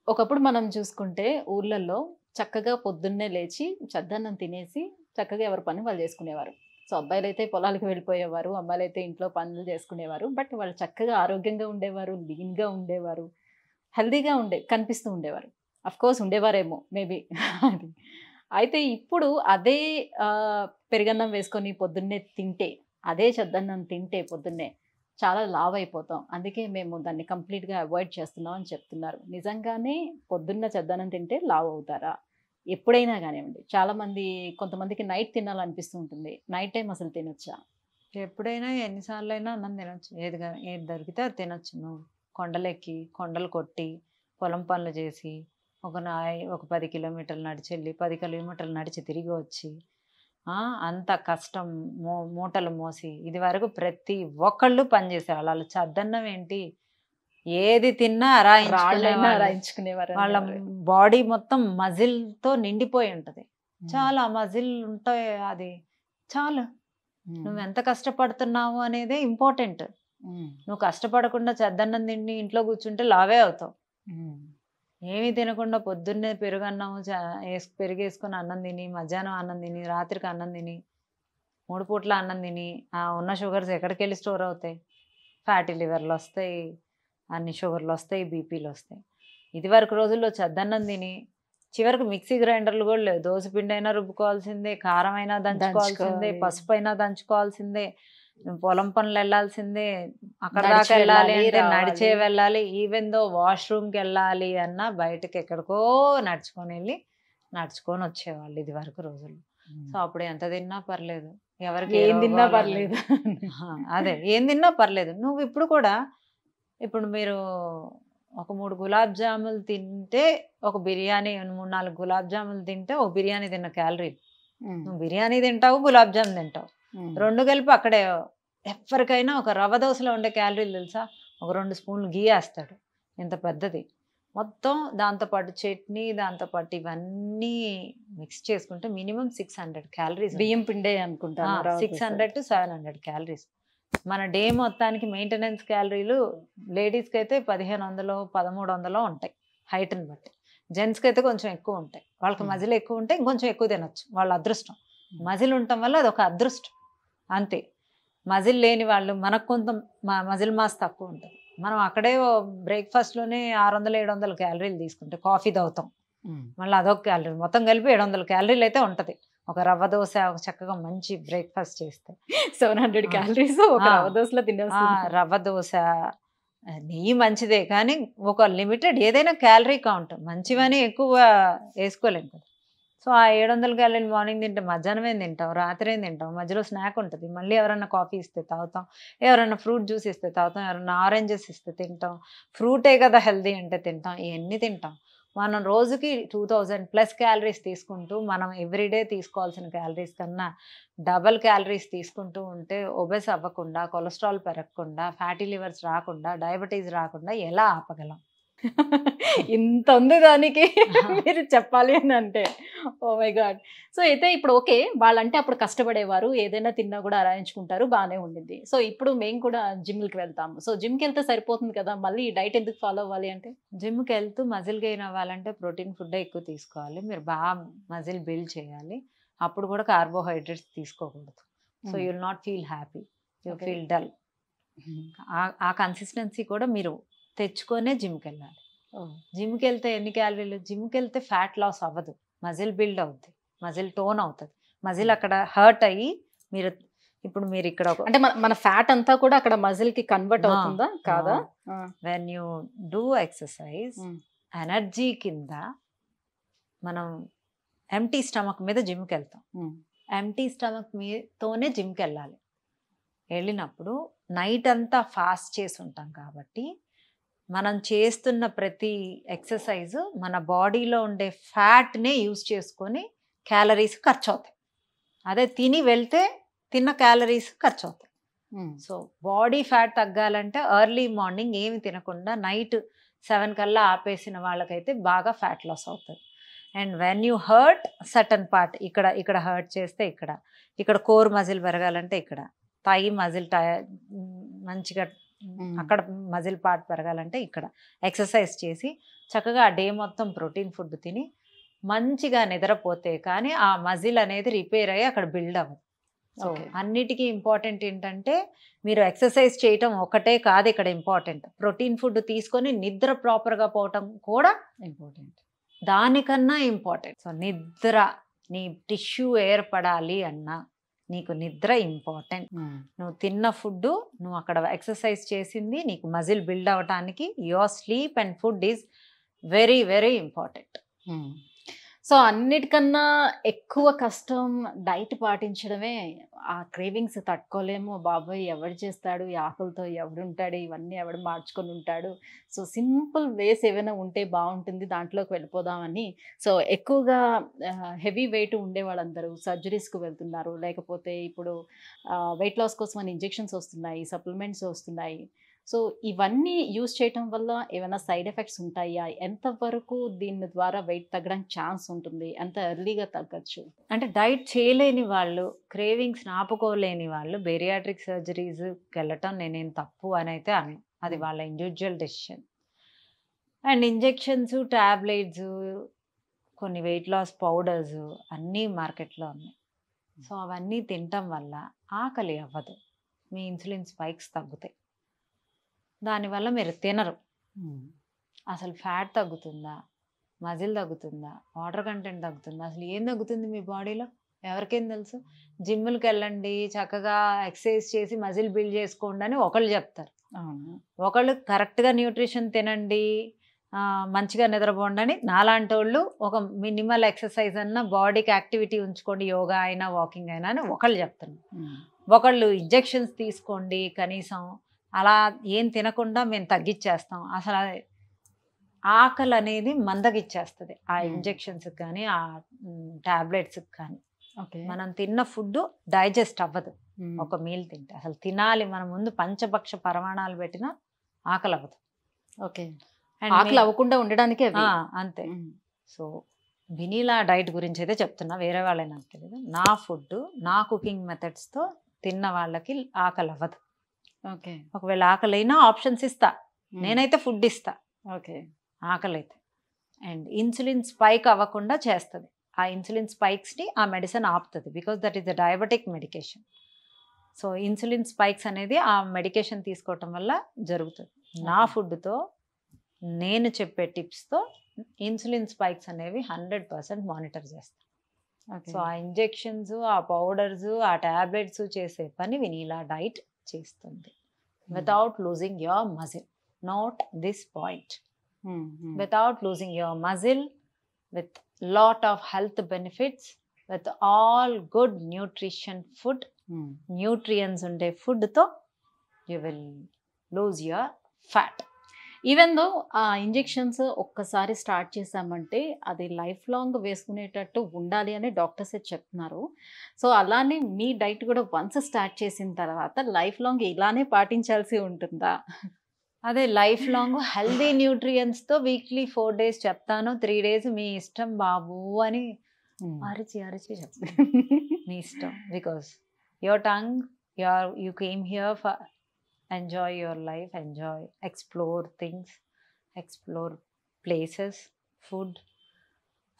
ఒకప్పుడు మనం చూసుకుంటే ఊర్లలో చక్కగా పొద్దున్నే లేచి చద్దన్నం తినేసి చక్కగా ఎవరి పని వాళ్ళు చేసుకునేవారు. సో అబ్బాయిలు అయితే పొలాలకు వెళ్ళిపోయేవారు, అమ్మాయిలు అయితే ఇంట్లో పనులు చేసుకునేవారు. బట్ వాళ్ళు చక్కగా ఆరోగ్యంగా ఉండేవారు, లీన్గా ఉండేవారు, హెల్దీగా కనిపిస్తూ ఉండేవారు. అఫ్కోర్స్ ఉండేవారేమో మేబీ అది. అయితే ఇప్పుడు అదే పెరుగన్నం వేసుకొని పొద్దున్నే తింటే, అదే చద్దన్నం తింటే పొద్దున్నే చాలా లావ్ అయిపోతాం, అందుకే మేము దాన్ని కంప్లీట్గా అవాయిడ్ చేస్తున్నాం అని చెప్తున్నారు. నిజంగానే పొద్దున్న చద్దన్నం తింటే లావ్ అవుతారా? ఎప్పుడైనా కానివ్వండి. చాలామంది కొంతమందికి నైట్ తినాలనిపిస్తూ ఉంటుంది, నైట్ టైం అసలు తినొచ్చా? ఎప్పుడైనా ఎన్నిసార్లు అయినా అన్నం తినొచ్చు, ఏది దొరికితే అది తినొచ్చు. నువ్వు కొండలెక్కి కొండలు కొట్టి పొలం పనులు చేసి ఒక 10 కిలోమీటర్లు నడిచి వెళ్ళి 10 కిలోమీటర్లు నడిచి తిరిగి వచ్చి అంత కష్టం, మూటలు మోసి ఇది వరకు ప్రతి ఒక్కళ్ళు పనిచేసేవాళ్ళు. వాళ్ళు చద్దన్నం ఏంటి, ఏది తిన్నా రాయించుకునేవారు. వాళ్ళ బాడీ మొత్తం మజిల్తో నిండిపోయి ఉంటుంది, చాలా మజిల్ ఉంటాయి, అది చాలు. నువ్వు ఎంత కష్టపడుతున్నావు అనేదే ఇంపార్టెంట్. నువ్వు కష్టపడకుండా చద్దన్నం తిండి ఇంట్లో కూర్చుంటే లావే అవుతావు. ఏమీ తినకుండా పొద్దున్నే పెరుగన్నం పెరుగేసుకొని అన్నం తిని, మధ్యాహ్నం అన్నం తిని, రాత్రికి అన్నం తిని, 3 పూట్ల అన్నం తిని ఉన్న షుగర్స్ ఎక్కడికి వెళ్ళి స్టోర్ అవుతాయి? ఫ్యాటీ లివర్లు వస్తాయి, అన్ని షుగర్లు వస్తాయి, బీపీలు వస్తాయి. ఇదివరకు రోజుల్లో చద్దన్నం తిని చివరికి మిక్సీ గ్రైండర్లు కూడా లేవు, దోసపిండి అయినా రుబ్బుకోవాల్సిందే, కారం అయినా దంచుకోవాల్సిందే, పసుపు అయినా దంచుకోవాల్సిందే, పొలం పనులు వెళ్ళాల్సిందే, అక్కడ దాకా వెళ్ళాలి అంటే నడిచే వెళ్ళాలి, ఈవెన్ దో వాష్రూమ్కి వెళ్ళాలి అన్నా బయటకు ఎక్కడికో నడుచుకొని వచ్చేవాళ్ళు ఇది వరకు రోజులు. సో అప్పుడు ఎంత తిన్నా పర్లేదు, ఎవరికి ఏం తిన్నా పర్లేదు. అదే ఏం తిన్నా పర్లేదు. నువ్వు ఇప్పుడు కూడా, ఇప్పుడు మీరు ఒక 3 గులాబ్ జాములు తింటే ఒక బిర్యానీ, 3-4 గులాబ్ జాములు తింటే ఒక బిర్యానీ తిన్న క్యాలరీలు. నువ్వు బిర్యానీ తింటావు, గులాబ్ జామున్ తింటావు, 2 కలిపి అక్కడే. ఎవరికైనా ఒక రవ్వ దోశలో ఉండే క్యాలరీలు తెలుసా? ఒక 2 స్పూన్లు గీ వేస్తాడు, ఇంత పెద్దది. మొత్తం దాంతోపాటు చట్నీ, దాంతోపాటు ఇవన్నీ మిక్స్ చేసుకుంటే మినిమం 600 క్యాలరీస్. బియ్యం పిండే అనుకుంటా, 600 to 700 క్యాలరీస్. మన డే మొత్తానికి మెయింటెనెన్స్ క్యాలరీలు లేడీస్కి అయితే 1500 1300 ఉంటాయి హైట్ని బట్టి. జెంట్స్కి అయితే కొంచెం ఎక్కువ ఉంటాయి, వాళ్ళకి మజిల్ ఎక్కువ ఉంటే ఇంకొంచెం ఎక్కువ తినొచ్చు, వాళ్ళ అదృష్టం. మజిల్ ఉండటం వల్ల అది ఒక అదృష్టం అంతే. మజిల్ లేని వాళ్ళు, మనకు కొంత మజిల్ మాస్ తక్కువ ఉంటుంది, మనం అక్కడే బ్రేక్ఫాస్ట్లోనే 600-700 క్యాలరీలు తీసుకుంటే కాఫీ తాగుతాం, మళ్ళీ అదొక క్యాలరీ, మొత్తం కలిపి 700 క్యాలరీలు అయితే ఉంటుంది. ఒక రవ్వ దోశ ఒక చక్కగా మంచి బ్రేక్ఫాస్ట్ చేస్తే 700 క్యాలరీస్ ఒక రవ్వ దోశలో తినేస్తాం. రవ్వ దోశ నెయ్యి మంచిదే, కానీ ఒక లిమిటెడ్ ఏదైనా క్యాలరీ కౌంట్, మంచివని ఎక్కువ వేసుకోలేము కదా. సో ఆ 700 క్యాలరీలు మార్నింగ్ తింటే మధ్యాహ్నం ఏం తింటాం, రాత్రి ఏం తింటాం, మధ్యలో స్నాక్ ఉంటుంది, మళ్ళీ ఎవరన్నా కాఫీ ఇస్తే తాగుతాం, ఎవరన్నా ఫ్రూట్ జ్యూస్ ఇస్తే తాగుతాం, ఎవరన్నా ఆరెంజెస్ ఇస్తే తింటాం, ఫ్రూటే కదా హెల్దీ అంటే తింటాం, ఇవన్నీ తింటాం. మనం రోజుకి 2000+ క్యాలరీస్ తీసుకుంటూ మనం ఎవ్రీడే తీసుకోవాల్సిన క్యాలరీస్ కన్నా డబల్ క్యాలరీస్ తీసుకుంటూ ఉంటే ఒబెస్ అవ్వకుండా, కొలెస్ట్రాల్ పెరగకుండా, ఫ్యాటీ లివర్స్ రాకుండా, డయాబెటీస్ రాకుండా ఎలా ఆపగలం? ఇంత ఉంది దానికి మీరు చెప్పాలి అని అంటే. Oh my God! సో అయితే ఇప్పుడు ఓకే. వాళ్ళంటే అప్పుడు కష్టపడేవారు. ఏదైనా తిన్నా కూడా అరాయించుకుంటారు. బానే ఉండిద్ది. సో ఇప్పుడు మేము కూడా జిమ్‌లకి వెళ్తాము. సో జిమ్‌కెళ్తే సరిపోతుంది కదా! మళ్ళీ ఈ డైట్ ఎందుకు ఫాలో అవ్వాలి అంటే? జిమ్‌కి వెళ్తూ మజిల్ గెయిన్ అవ్వాలంటే ప్రోటీన్ ఫుడ్డే ఎక్కువ తీసుకోవాలి. మీరు మజిల్ బిల్డ్ చేయాలి. అప్పుడు కూడా కార్బోహైడ్రేట్స్ తీసుకోకూడదు. So you will not feel happy. You okay. Feel dull. ఆ కన్సిస్టెన్సీ కూడా మీరు తెచ్చుకొనే జిమ్‌కి వెళ్ళాలి. ఓహ్! జిమ్‌కి వెళ్తే ఎన్ని క్యాలరీలు? జిమ్‌కి వెళ్తే ఫ్యాట్ లాస్ అవ్వదు. మజిల్ బిల్డ్ అవుద్ది. మజిల్ టోన్ అవుతది. మజిల్ అక్కడ హర్ట్ అయ్యి మీరు ఇప్పుడు మీరు ఇక్కడ ఒక అంటే మన మన ఫ్యాట్ అంతా కూడా అక్కడ మజిల్‌కి కన్వర్ట్ ఆ! అవుతుందా? కాదా? ఆ! వెన్ యూ డూ ఎక్సర్సైజ్ హ్మ్. ఎనర్జీ కింద మనం ఎంప్టీ స్టమక్ మీద జిమ్‌కి వెళ్తాం. హ్మ్. ఎంప్టీ స్టమక్ తోనే జిమ్‌కి వెళ్ళాలి. వెళ్ళినప్పుడు నైట్ అంతా ఫాస్ట్ చేసి ఉంటాం కాబట్టి మనం చేస్తున్న ప్రతి ఎక్సర్సైజ్ మన బాడీలో ఉండే ఫ్యాట్నే యూజ్ చేసుకొని క్యాలరీస్ ఖర్చు అవుతాయి. అదే తిని వెళ్తే తిన్న క్యాలరీస్ ఖర్చు అవుతాయి. హ్మ్. సో బాడీ ఫ్యాట్ తగ్గాలంటే ఎర్లీ మార్నింగ్ ఏమి తినకుండా నైట్ 7 కల్లా ఆపేసిన వాళ్ళకైతే బాగా ఫ్యాట్ లాస్ అవుతుంది. And when you hurt certain part ఇక్కడ హర్ట్ చేస్తే ఇక్కడ కోర్ మజిల్ పెరగాలంటే ఇక్కడ థై మజిల్ మంచిగా అక్కడ మజిల్ పార్ట్ పెరగాలంటే ఇక్కడ ఎక్సర్సైజ్ చేసి చక్కగా ఆ డే మొత్తం ప్రోటీన్ ఫుడ్ తిని మంచిగా నిద్రపోతే కానీ ఆ మజిల్ అనేది రిపేర్ అయ్యి అక్కడ బిల్డ్ అవ్వదు. So okay. అన్నిటికీ ఇంపార్టెంట్ ఏంటంటే మీరు ఎక్సర్సైజ్ చేయటం ఒకటే కాదు ఇక్కడ ఇంపార్టెంట్. ప్రోటీన్ ఫుడ్ తీసుకొని నిద్ర ప్రాపర్గా పోవటం కూడా ఇంపార్టెంట్. దానికన్నా ఇంపార్టెంట్. సో నిద్ర నీ టిష్యూ ఏర్పడాలి అన్నా నీకు నిద్ర ఇంపార్టెంట్. హ్మ్. నువ్వు తిన్న ఫుడ్ నువ్వు అక్కడ ఎక్సర్సైజ్ చేసింది నీకు మజిల్ బిల్డ్ అవ్వటానికి your sleep and food is very very important. హ్మ్. సో అన్నిటికన్నా ఎక్కువ కష్టం డైట్ పాటించడమే. ఆ క్రేవింగ్స్ తట్టుకోలేము. బాబోయ్! ఎవడు చేస్తాడు? ఈ ఆకలితో ఎవడుంటాడు? ఇవన్నీ ఎవడు మార్చుకొని ఉంటాడు? సో సింపుల్ వేస్ ఏవైనా ఉంటే బావుంటుంది. దాంట్లోకి వెళ్ళిపోదామని. సో ఎక్కువగా హెవీ వెయిట్ ఉండేవాళ్ళందరూ సర్జరీస్‌కి వెళ్తున్నారు. లేకపోతే ఇప్పుడు వెయిట్ లాస్ కోసమని ఇంజెక్షన్స్ వస్తున్నాయి. సప్లిమెంట్స్ వస్తున్నాయి. సో ఇవన్నీ యూజ్ చేయటం వల్ల ఏమైనా సైడ్ ఎఫెక్ట్స్ ఉంటాయా? ఎంతవరకు దీని ద్వారా వెయిట్ తగ్గడానికి ఛాన్స్ ఉంటుంది? ఎంత ఎర్లీగా తగ్గొచ్చు? అంటే డైట్ చేయలేని వాళ్ళు క్రేవింగ్స్ ఆపుకోలేని వాళ్ళు బేరియాట్రిక్ సర్జరీస్కి వెళ్ళటం నేనేం తప్పు అని అయితే అను. అది వాళ్ళ individual decision. And injections tablets కొన్ని వెయిట్ లాస్ పౌడర్స్ అన్నీ మార్కెట్లో ఉన్నాయి. సో అవన్నీ తినటం వల్ల ఆకలి అవ్వదు. మీ ఇన్సులిన్ స్పైక్స్ తగ్గుతాయి. దానివల్ల మీరు తినరు. అసలు ఫ్యాట్ తగ్గుతుందా, మజిల్ తగ్గుతుందా, వాటర్ కంటెంట్ తగ్గుతుందా, అసలు ఏం తగ్గుతుంది మీ బాడీలో ఎవరికేం తెలుసు? జిమ్ములకి వెళ్ళండి, చక్కగా ఎక్సర్సైజ్ చేసి మజిల్ బిల్డ్ చేసుకోండి అని ఒకళ్ళు చెప్తారు. అవును. ఒకళ్ళు కరెక్ట్గా న్యూట్రిషన్ తినండి, మంచిగా నిద్రపోండి అని నాలాంటి వాళ్ళు ఒక మినిమల్ ఎక్సర్సైజ్ అన్నా బాడీకి యాక్టివిటీ ఉంచుకోండి, యోగా అయినా వాకింగ్ అయినా అని ఒకళ్ళు చెప్తున్నారు. ఒకళ్ళు ఇంజెక్షన్స్ తీసుకోండి కనీసం, అలా ఏం తినకుండా మేము తగ్గించేస్తాం. అసలు ఆకలి అనేది మందగిచ్చేస్తుంది ఆ ఇంజెక్షన్స్కి కానీ ఆ టాబ్లెట్స్కి కానీ. ఓకే. మనం తిన్న ఫుడ్ డైజెస్ట్ అవ్వదు. ఒక మీల్ తింటే అసలు తినాలి, మన ముందు పంచభక్ష పరమాణాలు పెట్టినా ఆకలి అవ్వదు. ఓకే. ఆకలి అవ్వకుండా ఉండడానికే అవి. అంతే. సో వినీలా డైట్ గురించి అయితే చెప్తున్నా, వేరే వాళ్ళే నాకు తెలియదు. నా ఫుడ్ నా కుకింగ్ మెథడ్స్తో తిన్న వాళ్ళకి ఆకలి అవ్వదు. ఓకే. ఒకవేళ ఆకలి అయినా ఆప్షన్స్ ఇస్తా, నేనైతే ఫుడ్ ఇస్తా. ఓకే. ఆకలి అయితే అండ్ ఇన్సులిన్ స్పైక్ అవ్వకుండా చేస్తుంది. ఆ ఇన్సులిన్ స్పైక్స్ని ఆ మెడిసిన్ ఆపుతుంది, because that is the diabetic medication. So insulin spikes అనేది ఆ మెడికేషన్ తీసుకోవటం వల్ల జరుగుతుంది. నా ఫుడ్తో నేను చెప్పే టిప్స్తో ఇన్సులిన్ స్పైక్స్ అనేవి 100% మానిటర్ చేస్తాను. సో ఆ ఇంజెక్షన్స్, ఆ పౌడర్స్, ఆ టాబ్లెట్స్ చేసే పని వినీలా డైట్ చేస్తుంది. Without losing your muscle, not this point. Without losing your muscle, with lot of health benefits with all good nutrition food, nutrients unde food తో you will lose your fat. Even though ఆ injections ఒక్కసారి start చేసామంటే అది life long వేసుకునేటట్టు ఉండాలి అని doctors చెప్తున్నారు. So అలానే మీ diet కూడా వన్స్ స్టార్ట్ చేసిన తర్వాత లైఫ్ లాంగ్ ఇలానే పాటించాల్సి ఉంటుందా? అదే లైఫ్ లాంగ్ హెల్దీ న్యూట్రియంట్స్ తో వీక్లీ 4 days చెప్తాను, 3 days మీ ఇష్టం బాబు అని అరిచి అరిచి చెప్తాను. నీ ఇష్టం, because your tongue, you came here for enjoy your life, enjoy, explore things, explore places.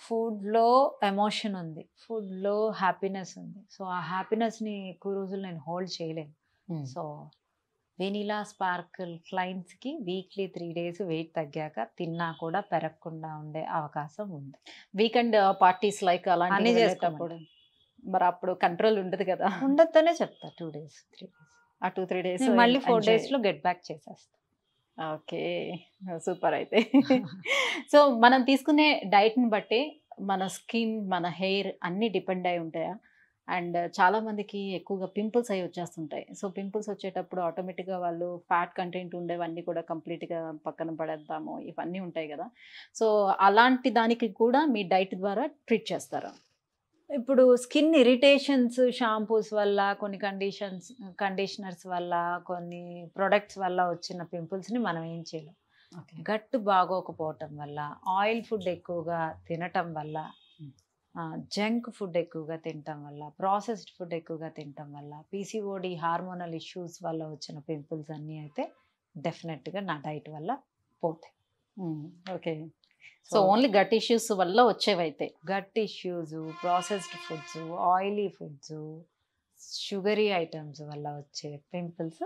food లో ఎమోషన్ ఉంది, ఫుడ్ లో హ్యాపీనెస్ ఉంది. సో ఆ హ్యాపీనెస్ ని ఎక్కువ రోజులు నేను హోల్డ్ చేయలేను. సో వెనిలా స్పార్కిల్ క్లయింట్స్ కి వీక్లీ 3 days వెయిట్ తగ్గాక తిన్నా కూడా పెరగకుండా ఉండే అవకాశం ఉంది. వీకెండ్ పార్టీస్ లైక్ అలాంటివి చేసేటప్పుడు మరి అప్పుడు కంట్రోల్ ఉండదు కదా? ఉండద్దనే చెప్తా. 2 days 3 days ఆ 2-3 days మళ్ళీ 4 days లో గెట్ బ్యాక్ చేసేస్తా. Okay, super. అయితే సో మనం తీసుకునే డైట్ని బట్టి మన స్కిన్, మన హెయిర్ అన్నీ డిపెండ్ అయి ఉంటాయా? అండ్ చాలా మందికి ఎక్కువగా పింపుల్స్ అవి వచ్చేస్తుంటాయి. సో పింపుల్స్ వచ్చేటప్పుడు ఆటోమేటిక్గా వాళ్ళు ఫ్యాట్ కంటెంట్ ఉండేవన్నీ కూడా కంప్లీట్గా పక్కన పడేద్దాము, ఇవన్నీ ఉంటాయి కదా. సో అలాంటి దానికి కూడా మీ డైట్ ద్వారా ట్రీట్ చేస్తారా? ఇప్పుడు స్కిన్ ఇరిటేషన్స్ షాంపూస్ వల్ల, కొన్ని కండిషనర్స్ వల్ల, కొన్ని ప్రొడక్ట్స్ వల్ల వచ్చిన పింపుల్స్ని మనం ఏం చేయలేం. గట్టు బాగోకపోవటం వల్ల, ఆయిల్ ఫుడ్ ఎక్కువగా తినటం వల్ల, జంక్ ఫుడ్ ఎక్కువగా తినటం వల్ల, ప్రాసెస్డ్ ఫుడ్ ఎక్కువగా తినటం వల్ల, పీసీఓడి హార్మోనల్ ఇష్యూస్ వల్ల వచ్చిన పింపుల్స్ అన్నీ అయితే డెఫినెట్గా నా డైట్ వల్ల పోతాయి. Okay, so only gut issues వల్ల వచ్చేవైతే, gut issues, processed foods, oily foods, sugary items వల్ల వచ్చే పింపుల్స్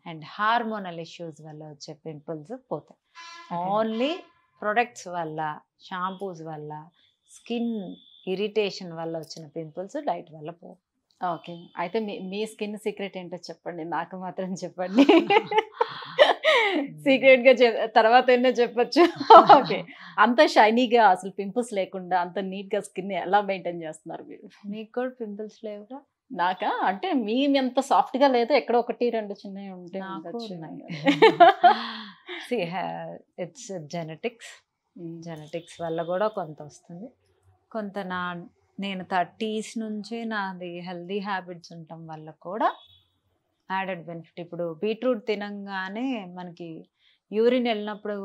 అండ్ హార్మోనల్ ఇష్యూస్ వల్ల వచ్చే పింపుల్స్ పోతాయి. ఓన్లీ ప్రొడక్ట్స్ వల్ల, షాంపూస్ వల్ల, స్కిన్ ఇరిటేషన్ వల్ల వచ్చిన పింపుల్స్ డైట్ వల్ల పోవు. ఓకే, అయితే మీ స్కిన్ సీక్రెట్ ఏంటో చెప్పండి, నాకు మాత్రం చెప్పండి. సీక్రెట్గా తర్వాత అయినా చెప్పచ్చు. ఓకే, అంత షైనీగా అసలు పింపుల్స్ లేకుండా అంత నీట్గా స్కిన్ ఎలా మెయింటైన్ చేస్తున్నారు మీరు? మీకు కూడా పింపుల్స్ లేవుగా? నాకా అంటే మీ ఎంత సాఫ్ట్గా లేదో ఎక్కడో 1-2 చిన్నవి ఉంటే ఇట్స్ జెనెటిక్స్ వల్ల కూడా కొంత వస్తుంది, కొంత నేను 30s నుంచి నాది హెల్దీ హ్యాబిట్స్ ఉండటం వల్ల కూడా యాడెడ్ బెనిఫిట్. ఇప్పుడు బీట్రూట్ తినంగానే మనకి యూరిన్ వెళ్ళినప్పుడు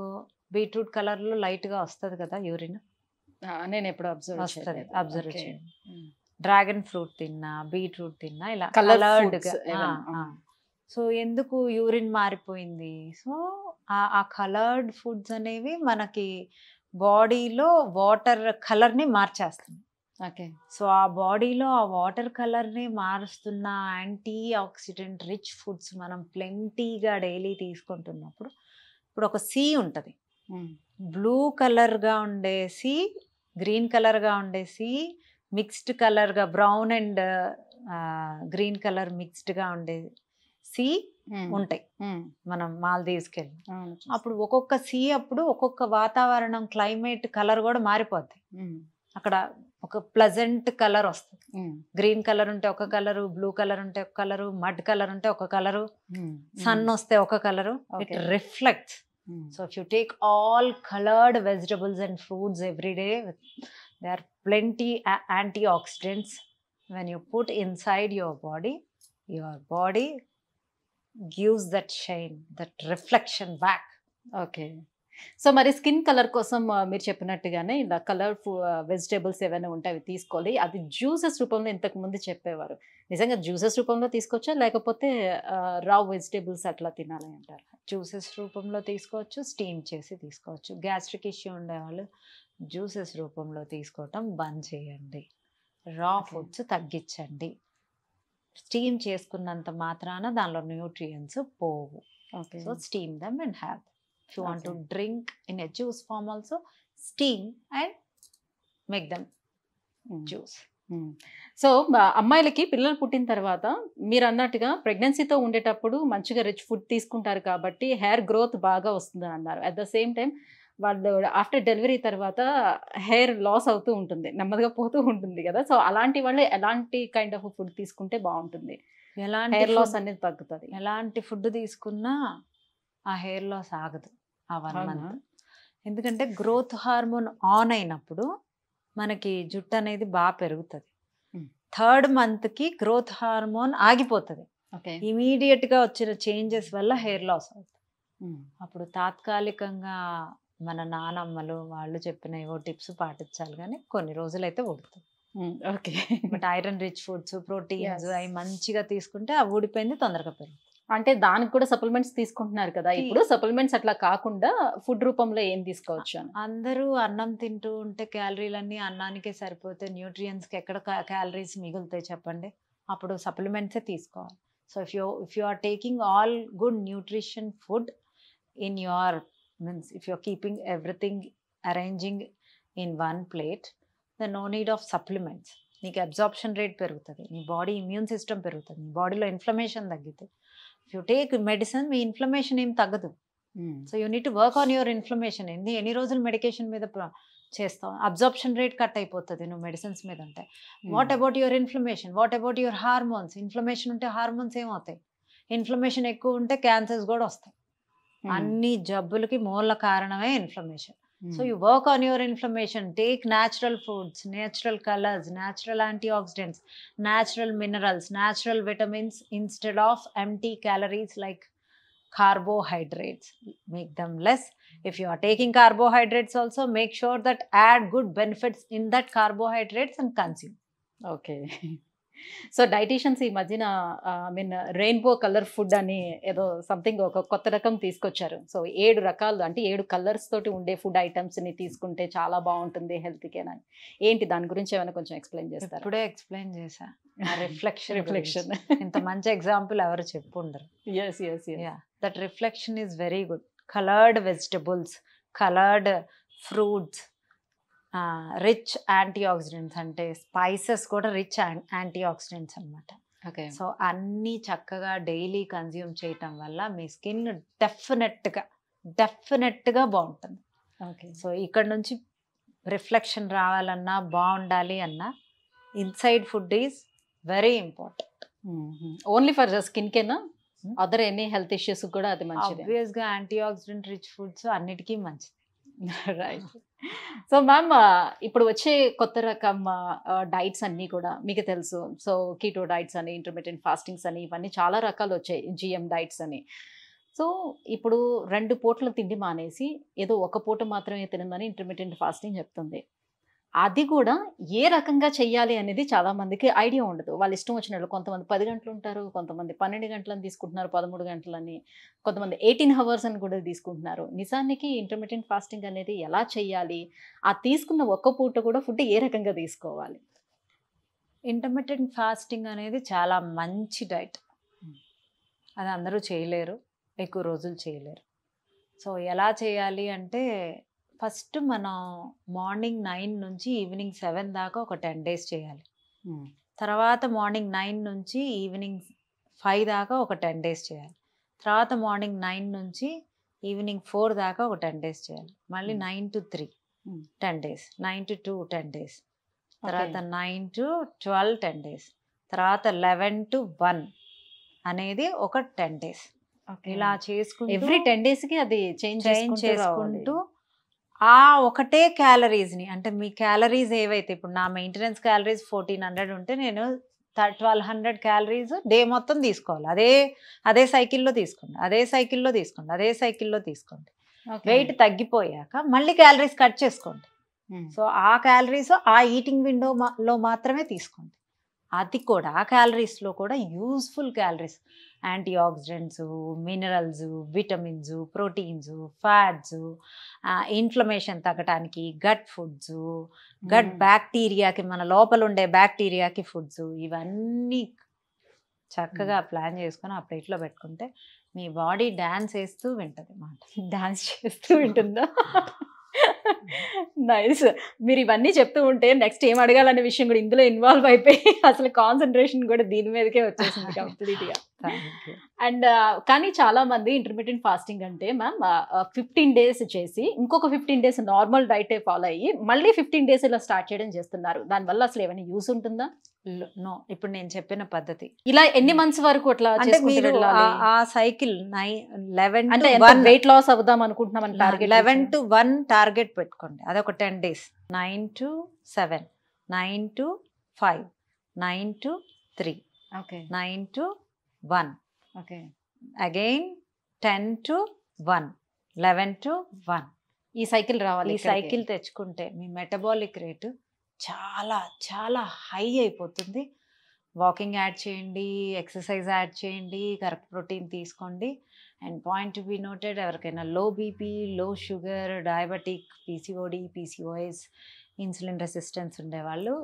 బీట్రూట్ కలర్లో లైట్గా వస్తుంది కదా యూరిన్, నేను ఎప్పుడు అబ్జర్వ్ చేయండి. డ్రాగన్ ఫ్రూట్ తిన్నా, బీట్రూట్ తిన్నా ఇలా కలర్డ్గా. సో ఎందుకు యూరిన్ మారిపోయింది? సో ఆ కలర్డ్ ఫుడ్స్ అనేవి మనకి బాడీలో వాటర్ కలర్ని మార్చేస్తుంది. ఓకే, సో ఆ బాడీలో ఆ వాటర్ కలర్ని మారుస్తున్న యాంటీ ఆక్సిడెంట్ రిచ్ ఫుడ్స్ మనం ప్లెంటీగా డైలీ తీసుకుంటున్నప్పుడు, ఇప్పుడు ఒక సీ ఉంటుంది, బ్లూ కలర్గా ఉండే సీ, గ్రీన్ కలర్గా ఉండే సీ, మిక్స్డ్ కలర్గా బ్రౌన్ అండ్ గ్రీన్ కలర్ మిక్స్డ్గా ఉండే సీ ఉంటాయి. మనం మాల్దీవ్స్కి వెళ్ళి అప్పుడు ఒక్కొక్క సీ అప్పుడు ఒక్కొక్క వాతావరణం క్లైమేట్ కలర్ కూడా మారిపోద్ది. అక్కడ ఒక ప్లజెంట్ కలర్ వస్తుంది. గ్రీన్ కలర్ ఉంటే ఒక కలరు, బ్లూ కలర్ ఉంటే ఒక కలరు, మడ్ కలర్ ఉంటే ఒక కలరు, సన్ వస్తే ఒక colour. It reflects. So if you take all coloured vegetables and fruits every day, there are plenty antioxidants. When you put inside your body gives that shine, that reflection back. Okay, so మరి skin colour కోసం మీరు చెప్పినట్టుగానే ఇలా colour vegetables ఏవైనా ఉంటే అవి తీసుకోవాలి. అది జ్యూసెస్ రూపంలో ఇంతకు ముందు చెప్పేవారు, నిజంగా జ్యూసెస్ రూపంలో తీసుకోవచ్చా లేకపోతే రా వెజిటేబుల్స్ అట్లా తినాలి అంటారు? జ్యూసెస్ రూపంలో తీసుకోవచ్చు, స్టీమ్ చేసి తీసుకోవచ్చు. గ్యాస్ట్రిక్ ఇష్యూ ఉండేవాళ్ళు జ్యూసెస్ రూపంలో తీసుకోవటం బంద్ చేయండి, రా ఫుడ్స్ తగ్గించండి. స్టీమ్ చేసుకున్నంత మాత్రాన దానిలో న్యూట్రియంట్స్ పోవు. So steam them and have. If you want to drink in a juice form also, steam and make them juice. So అమ్మాయిలకి పిల్లలు పుట్టిన తర్వాత మీరు అన్నట్టుగా ప్రెగ్నెన్సీతో ఉండేటప్పుడు మంచిగా రిచ్ ఫుడ్ తీసుకుంటారు కాబట్టి హెయిర్ గ్రోత్ బాగా వస్తుంది అన్నారు. అట్ ద సేమ్ టైం వాళ్ళు ఆఫ్టర్ డెలివరీ తర్వాత హెయిర్ లాస్ అవుతూ ఉంటుంది. నెమ్మదిగా పోతూ ఉంటుంది కదా! సో, అలాంటి వాళ్ళు ఎలాంటి కైండ్ ఆఫ్ ఫుడ్ తీసుకుంటే బావుంటుంది? ఎలాంటి హెయిర్ లాస్ ఫుడ్ అనేది తగ్గుతది. ఎలాంటి ఫుడ్ తీసుకున్నా ఆ హెయిర్ లాస్ ఆగదు ఆ 1 అవునా? మంత్. ఎందుకంటే గ్రోత్ హార్మోన్ ఆన్ అయినప్పుడు మనకి జుట్టు అనేది బాగా పెరుగుతుంది. హ్మ్. 3rd మంత్కి గ్రోత్ హార్మోన్ ఆగిపోతుంది. ఓకే. ఇమీడియట్గా వచ్చిన చేంజెస్ వల్ల హెయిర్ లాస్ అవుతుంది. హ్మ్. అప్పుడు తాత్కాలికంగా మన నానమ్మలు వాళ్ళు చెప్పిన ఏవో టిప్స్ పాటించాలి కానీ కొన్ని రోజులైతే ఊడుతుంది. హ్మ్. Okay. But iron rich foods, proteins yes. అవి మంచిగా తీసుకుంటే ఆ ఊడిపోయింది తొందరగా పెరుగుతుంది. అంటే దానికి కూడా సప్లిమెంట్స్ తీసుకుంటున్నారు కదా! ఇప్పుడు సప్లిమెంట్స్ అట్లా కాకుండా ఫుడ్ రూపంలో ఏం తీసుకోవచ్చు అని? అందరూ అన్నం తింటూ ఉంటే క్యాలరీలన్నీ అన్నానికే సరిపోతే న్యూట్రియంట్స్కి ఎక్కడ క్యాలరీస్ మిగులుతాయి చెప్పండి. అప్పుడు సప్లిమెంట్సే తీసుకోవాలి. So if you are taking all good nutrition food in your means if you are keeping everything arranging in one plate the no need of supplements. నీకు అబ్జార్ప్షన్ రేట్ పెరుగుతుంది, నీ బాడీ ఇమ్యూన్ సిస్టమ్ పెరుగుతుంది, నీ బాడీలో inflammation తగ్గుతుంది. If you take medicine me inflammation ఏం తగ్గదు. So you need to work on your inflammation. ఎన్ని రోజులు మెడికేషన్ మీద చేస్తావు, అబ్జార్ప్షన్ రేట్ కట్ అయిపోతుంది నువ్వు మెడిసిన్స్ మీద ఉంటే. What about your inflammation, what about your hormones? Inflammation ఉంటే హార్మోన్స్ ఏమవుతాయి? ఇన్ఫ్లమేషన్ ఎక్కువ ఉంటే క్యాన్సర్స్ కూడా వస్తాయి. అన్ని జబ్బులకి మూల కారణమే inflammation. So you work on your inflammation, take natural foods, natural colors, natural antioxidants, natural minerals, natural vitamins instead of empty calories like carbohydrates. Make them less. If you are taking carbohydrates also, make sure that add good benefits in that carbohydrates and consume. Okay. So dietitians ఈ మధ్యన rainbow colour food అని ఏదో something ఒక కొత్త రకం తీసుకొచ్చారు. So 7 రకాలు అంటే 7 కలర్స్ తోటి ఉండే ఫుడ్ ఐటమ్స్ని తీసుకుంటే చాలా బాగుంటుంది హెల్త్కేనని. ఏంటి దాని గురించి ఏమైనా కొంచెం ఎక్స్ప్లెయిన్ చేస్తారా? ఇప్పుడే ఎక్స్ప్లెయిన్ చేశా. రిఫ్లెక్షన్ ఇంత మంచి ఎగ్జాంపుల్ ఎవరు చెప్పుండరు. Yes yes Yeah, that reflection is very good. Colored vegetables, colored fruits, rich antioxidants అంటే స్పైసెస్ కూడా రిచ్ యాంటీఆక్సిడెంట్స్ అనమాట. ఓకే. సో అన్నీ చక్కగా డైలీ కన్జ్యూమ్ చేయటం వల్ల మీ స్కిన్ డెఫినెట్గా బాగుంటుంది. ఓకే. సో ఇక్కడ నుంచి రిఫ్లెక్షన్ రావాలన్నా బాగుండాలి అన్నా inside food is very important. Only for skin కేనా? అదర్ ఎనీ హెల్త్ ఇష్యూస్ కూడా అది మంచిది. ఆబ్వియస్గా యాంటీఆక్సిడెంట్ రిచ్ ఫుడ్స్ అన్నిటికీ మంచిది. రైట్. సో మ్యామ్, ఇప్పుడు వచ్చే కొత్త రకం డైట్స్ అన్నీ కూడా మీకు తెలుసు. సో కీటో డైట్స్ అని, ఇంటర్మీడియట్ ఫాస్టింగ్స్ అని, ఇవన్నీ చాలా రకాలు వచ్చాయి. జిఎం డైట్స్ అని. సో ఇప్పుడు 2 పూటల తిండి మానేసి ఏదో ఒక పూట మాత్రమే తినమని ఇంటర్మీడియట్ ఫాస్టింగ్ చెప్తుంది. అది కూడా ఏ రకంగా చెయ్యాలి అనేది చాలా మందికి ఐడియా ఉండదు. వాళ్ళు ఇష్టం వచ్చినట్లు కొంతమంది 10 గంటలు ఉంటారు, కొంతమంది 12 గంటలని తీసుకుంటున్నారు, 13 గంటలని, కొంతమంది 18 అవర్స్ అని కూడా తీసుకుంటున్నారు. నిజానికి ఇంటర్మీడియట్ ఫాస్టింగ్ అనేది ఎలా చెయ్యాలి? ఆ తీసుకున్న ఒక్క పూట కూడా ఫుడ్ ఏ రకంగా తీసుకోవాలి? ఇంటర్మిటెంట్ ఫాస్టింగ్ అనేది చాలా మంచి డైట్. అది అందరూ చేయలేరు, ఎక్కువ రోజులు చేయలేరు. సో ఎలా చేయాలి అంటే ఫస్ట్ మనం మార్నింగ్ 9 నుంచి ఈవినింగ్ 7 దాకా ఒక 10 days చేయాలి. తర్వాత మార్నింగ్ 9 నుంచి ఈవినింగ్ 5 దాకా ఒక 10 days చేయాలి. తర్వాత మార్నింగ్ 9 నుంచి ఈవినింగ్ 4 దాకా ఒక 10 days చేయాలి. మళ్ళీ 9 to 3 10 days, 9 to 2 10 days, తర్వాత 9 to 12 10 days, తర్వాత 11 to 1 అనేది ఒక 10 days. ఇలా చేసుకుంటూ ఎవ్రీ 10 days కి అది చేంజ్ చేసుకుంటూ ఆ ఒకటే క్యాలరీస్ని, అంటే మీ క్యాలరీస్ ఏవైతే ఇప్పుడు నా మెయింటెనెన్స్ క్యాలరీస్ 1400 ఉంటే నేను 1200 క్యాలరీస్ డే మొత్తం తీసుకోవాలి. అదే సైకిల్లో తీసుకోండి. వెయిట్ తగ్గిపోయాక మళ్ళీ క్యాలరీస్ కట్ చేసుకోండి. సో ఆ క్యాలరీస్ ఆ ఈటింగ్ విండోలో మాత్రమే తీసుకోండి. అది కూడా ఆ క్యాలరీస్లో కూడా useful calories, antioxidants, minerals, vitamins, proteins, fats, inflammation తగ్గడానికి గట్ ఫుడ్స్, గట్ బ్యాక్టీరియాకి, మన లోపల ఉండే బ్యాక్టీరియాకి ఫుడ్స్, ఇవన్నీ చక్కగా ప్లాన్ చేసుకొని ఆ ప్లేట్లో పెట్టుకుంటే మీ బాడీ డాన్స్ వేస్తూ వింటుంది మాట. డాన్స్ చేస్తూ వింటుందా? నైస్. మీరు ఇవన్నీ చెప్తూ ఉంటే నెక్స్ట్ ఏం అడగాలనే విషయం కూడా ఇందులో ఇన్వాల్వ్ అయిపోయి అసలు కాన్సంట్రేషన్ కూడా దీని మీదకే వచ్చేసింది కంప్లీట్‌గా. Thank you. అండ్ కానీ చాలా మంది ఇంటర్మిటెంట్ ఫాస్టింగ్ అంటే మ్యామ్ 15 డేస్ చేసి ఇంకొక 15 డేస్ నార్మల్ డైటే ఫాలో అయ్యి మళ్ళీ 15 డేస్ ఇలా స్టార్ట్ చేయడం చేస్తున్నారు. దానివల్ల అసలు ఏమైనా యూస్ ఉంటుందా? నో, ఇప్పుడు నేను చెప్పిన పద్ధతి ఇలా ఎన్ని మంత్స్ వరకు అట్లా అంటే చేసుకుంటూ మీరు వెళ్ళాలి? ఆ సైకిల్ 11 అంటే to ఎంత 1 వెయిట్ లాస్ అవుదాం అనుకుంటున్నాం టార్గెట్ 11 to 1 టార్గెట్ పెట్టుకోండి. అదొక 10 days. 9 to 7, 9 to 5, 9 to 3, okay 9 to 1, okay again 10 to 1, 11 to 1. ఈ సైకిల్ రావాలి. ఈ సైకిల్ తెచ్చుకుంటే మీ మెటబాలిక్ రేటు చాలా చాలా హై అయిపోతుంది. వాకింగ్ యాడ్ చేయండి, ఎక్సర్సైజ్ యాడ్ చేయండి, కరెక్ట్ ప్రోటీన్ తీసుకోండి. And point to be noted, ఎవరికైనా low BP, low sugar, diabetic, PCOD, PCOS, insulin resistance ఉండేవాళ్ళు,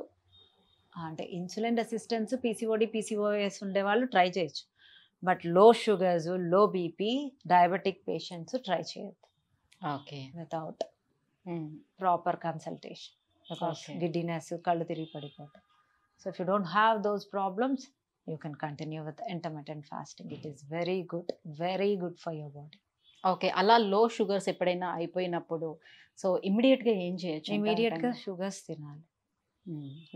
అంటే ఇన్సులిన్ రెసిస్టెన్స్, పీసీఓడి, పీసీఓఎస్ ఉండేవాళ్ళు ట్రై చేయొచ్చు. But low sugars, low BP, diabetic patients try చేయొద్దు okay without proper consultation. Because Okay. Giddiness, కళ్ళు తిరిగి పడిపోవటం. So if you don't have those problems, you can continue with intermittent fasting. It is very good for your body. Okay. అలా లో sugars ఎప్పుడైనా అయిపోయినప్పుడు so immediate గా ఏం చేయొచ్చు? ఇమీడియట్గా షుగర్స్ తినాలి.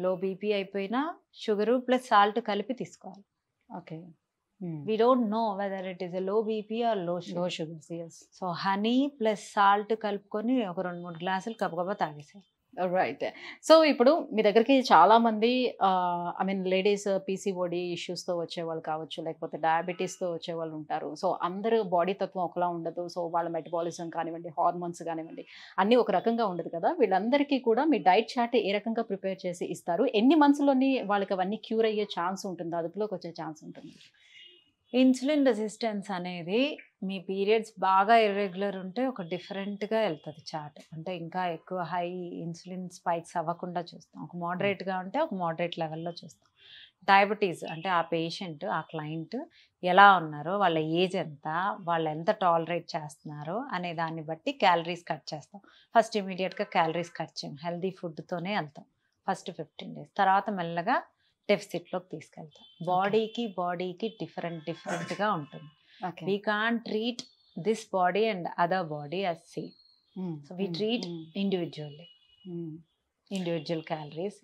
లో బీపీ అయిపోయినా షుగరు ప్లస్ సాల్ట్ కలిపి తీసుకోవాలి. Okay. We don't know whether it is a low BP or low low sugar. Sugars. Yes. So honey plus salt కలుపుకొని ఒక 2-3 గ్లాసులు గబగబా తాగేసాయి. రైట్. సో ఇప్పుడు మీ దగ్గరికి చాలా మంది ఐ మీన్ లేడీస్ పీసీఓడి ఇష్యూస్తో వచ్చేవాళ్ళు కావచ్చు, లేకపోతే డయాబెటీస్తో వచ్చేవాళ్ళు ఉంటారు. సో అందరూ బాడీ తత్వం ఒకలా ఉండదు. సో వాళ్ళ మెటబాలిజం కానివ్వండి, హార్మోన్స్ కానివ్వండి, అన్నీ ఒక రకంగా ఉండదు కదా. వీళ్ళందరికీ కూడా మీ డైట్ చార్ట్ ఏ రకంగా ప్రిపేర్ చేసి ఇస్తారు? ఎన్ని మంత్స్లోని వాళ్ళకి అవన్నీ క్యూర్ అయ్యే ఛాన్స్ ఉంటుంది, అదుపులోకి వచ్చే ఛాన్స్ ఉంటుంది? ఇన్సులిన్ రెసిస్టెన్స్ అనేది మీ పీరియడ్స్ బాగా ఇర్రెగ్యులర్ ఉంటే ఒక డిఫరెంట్గా వెళ్తుంది చార్ట్. అంటే ఇంకా ఎక్కువ హై ఇన్సులిన్ స్పైక్స్ అవ్వకుండా చూస్తాం. ఒక మోడరేట్గా ఉంటే ఒక మోడరేట్ లెవెల్లో చూస్తాం. డయాబెటీస్ అంటే ఆ పేషెంట్, ఆ క్లయింట్ ఎలా ఉన్నారో, వాళ్ళ ఏజ్ ఎంత, వాళ్ళు ఎంత టాలరేట్ చేస్తున్నారో అనే దాన్ని బట్టి క్యాలరీస్ కట్ చేస్తాం. ఫస్ట్ ఇమీడియట్గా క్యాలరీస్ కట్ చేయం, హెల్దీ ఫుడ్తోనే వెళ్తాం ఫస్ట్ 15 days. తర్వాత మెల్లగా డెఫిసిట్లోకి తీసుకెళ్తాం. బాడీకి డిఫరెంట్గా ఉంటుంది. Okay. We can treat this body and other body as same. So we treat individual calories.